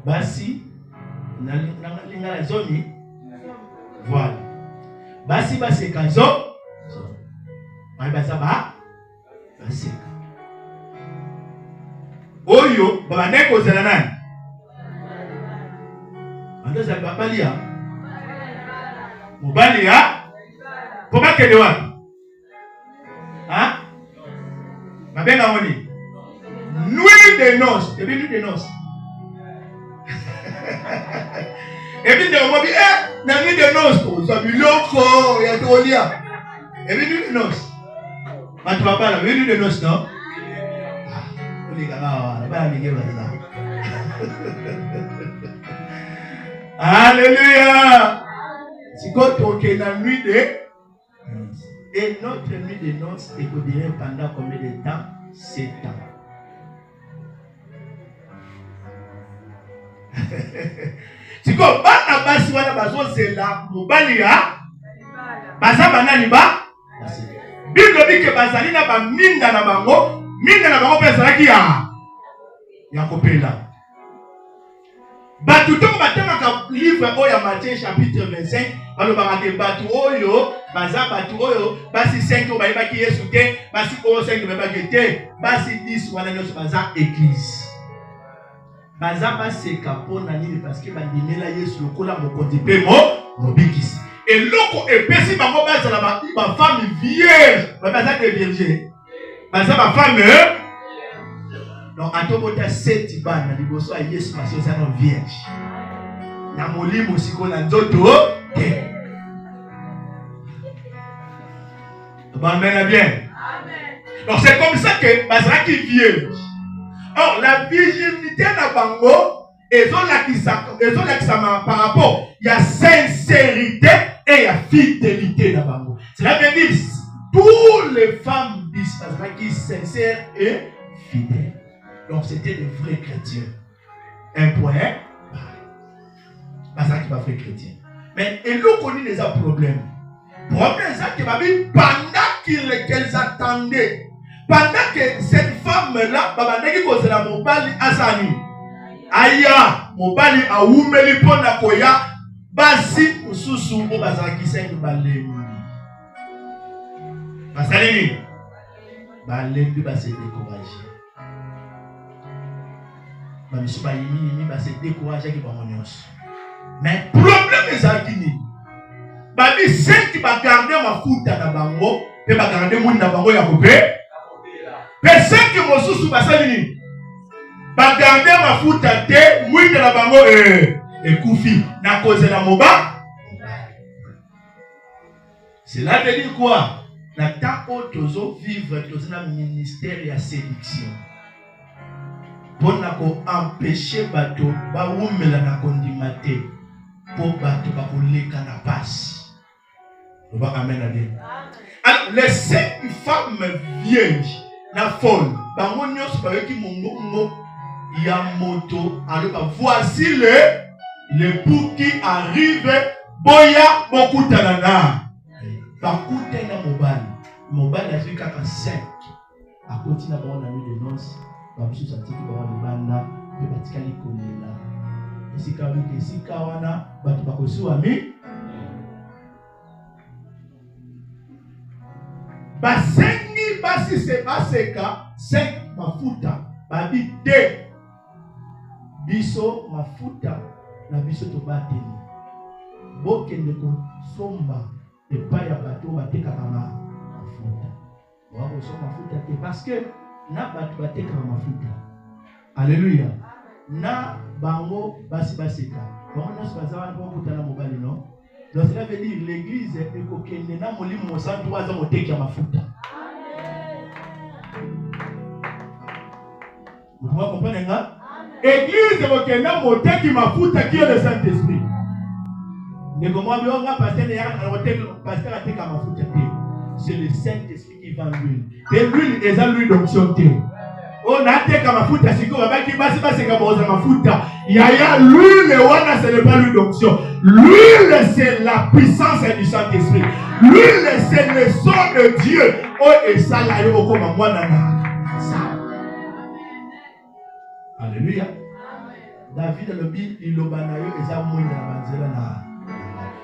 Basi na lingala zomi. Voilà. Basi baseka zo. Mai basaba baseka. Oyo baba neko zela nani? Ando za babalia. Mubalia. Koma kede wapi? Hein? Mabenga woni. Nuit de noces. Et bien nuit de noces. Et puis de mobi na nuit de noces ko so bi loko ya tolia. Et puis nuit de noces. Ma tu papa la nuit de noces non? Oli kana ba mi ke baza. Alléluia. Si quand on est dans la nuit de et notre nuit de noces est durée pendant combien de temps? 7 ans. Si quand bana basi wana bazo zela mobali ya baza banani ba Bible dit que bazali na ba minda na bango bezalaki ya kopela. Batu to batanga livre oya Matthieu chapitre 25, balobaka ke batu oyo baza batu oyo basi 5 bayebaki Yesu te, basi 5 bayebaki te, basi 10 wana nyonso baza église. Baza baseka pona nini parce que bandimela Yesu lokola mokonzi pe mobikisi. Et loko epesi bango bazala ba femme vierge, baza des vierges. Baza ba femme donc atobota 7 bana liboso ya Yesu parce que ça non vierge. Na molimo siko na nzoto te. Amen bien. Amen. Donc c'est comme ça que bazala qui vierge. Or la virginité na bango ezolakisa par rapport il y a sincérité et il y a fidélité na bango. Cela veut dire toutes les femmes disent qui sont sincères et fidèles. Donc c'était des vrais chrétiens. Un point. Parce qu'ils sont vrais chrétiens. Mais ils ont connu des problèmes. Problème c'est que pendant qu'ils attendaient, pendant que cette femme-là, babandeki kozela mobali asani. Aya, mobali aumeli pona koya, basi ususu o bazaki sengi balemi. Basalini. Balemi basi découragé. Bamisu ba yimi basi découragé ki bamonyos. Mais problème ezaki ni. Babi senti ba garder mafuta na bango, pe ba garder muni na bango ya kopé. Personne qui m'a sous basalini. Ba garder mafuta te mwinde na bango kufi na cause la moba. Cela veut dire quoi? Na temps tozo vivre dans un ministère ya séduction. Pour na ko empêcher bato ba umela na kondimate pour bato ba koleka na passe. On va amen à Dieu. Alors les 5 femmes vierges na folle, bango nyos ba yoki mongo ya moto, alors voici l'époux qui arrive, boya bokutana na. Bakutana mobali a fait 5. A continué à avoir un ami de noces, bamsu sati ki ba libanda, pe batikali kolela. Esika wiki esika wana batu bakosuwa mi. Basengi basi se baseka 5 mafuta babi de biso mafuta na biso to bateli bokende ko somba epai ya bato batekaka mafuta wako so mafuta te parce que na bato batekaka mafuta. Alléluia. Na bango basi baseka bango nyonso bazawana po kutana mobali non. Donc cela veut dire l'église est kokende na molimo santu waza moteki ya mafuta. Vous pouvez comprendre nga? Église est kokende na moteki mafuta qui est le Saint-Esprit. Ne comment bien nga pasteur ya na moteki pasteur ateka mafuta te. C'est le Saint-Esprit qui vend l'huile. Et l'huile est l'huile d'onction te. On a teka mafuta siko babaki basi baseka boza mafuta. Yaya l'huile wana ce n'est pas l'huile d'onction. L'huile c'est la puissance du Saint-Esprit. L'huile c'est le sang de Dieu. Oh et ça là yo comme moi nana. Alléluia. David le bi ilobana yo eza mwina na banzela na.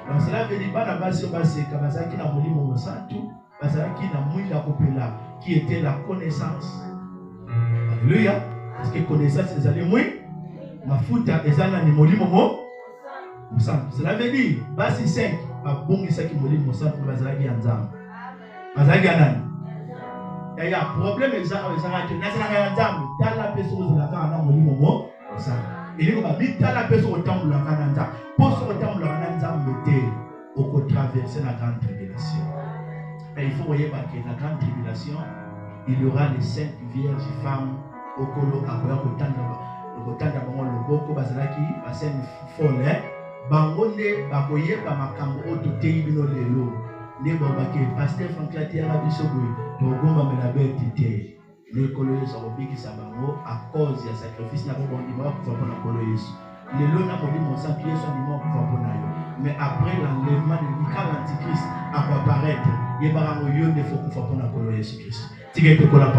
Donc cela veut dire bana basi baseka bazaki na molimo mosantu, bazaki na mwina kopela qui était la connaissance. Alléluia. Parce que connaissance c'est allé moins mafuta ezana ni molimo mo musantu. Cela veut dire basi 5 babongisa ki molimo musantu bazalaki ya nzambe. Bazalaki anani? Ya problème ezaka ezaka te nazala ya nzambe tala peso ozalaka na molimo mo musantu. Il y a tala peso otambola kana nzambe. Poso otambola kana nzambe te oko traverser la grande tribulation. Mais il faut voyer que la grande tribulation il y aura les 5 vierges femmes au colo akoya kotanda bango loboko bazalaki baseni folle bango nde bakoye ba makambo oto te bino lelo ne babake pasteur Franklin Tiara biso boy to gomba mena beti te le colo yeso obiki sa bango à cause ya sacrifice na bondi ba ko pona colo yeso Les lois n'a pas dit mon sang qui est son immense pour yo. Mais après l'enlèvement de l'Antichrist, à quoi apparaître, il y a des gens qui font pour Jésus-Christ. Tu peux la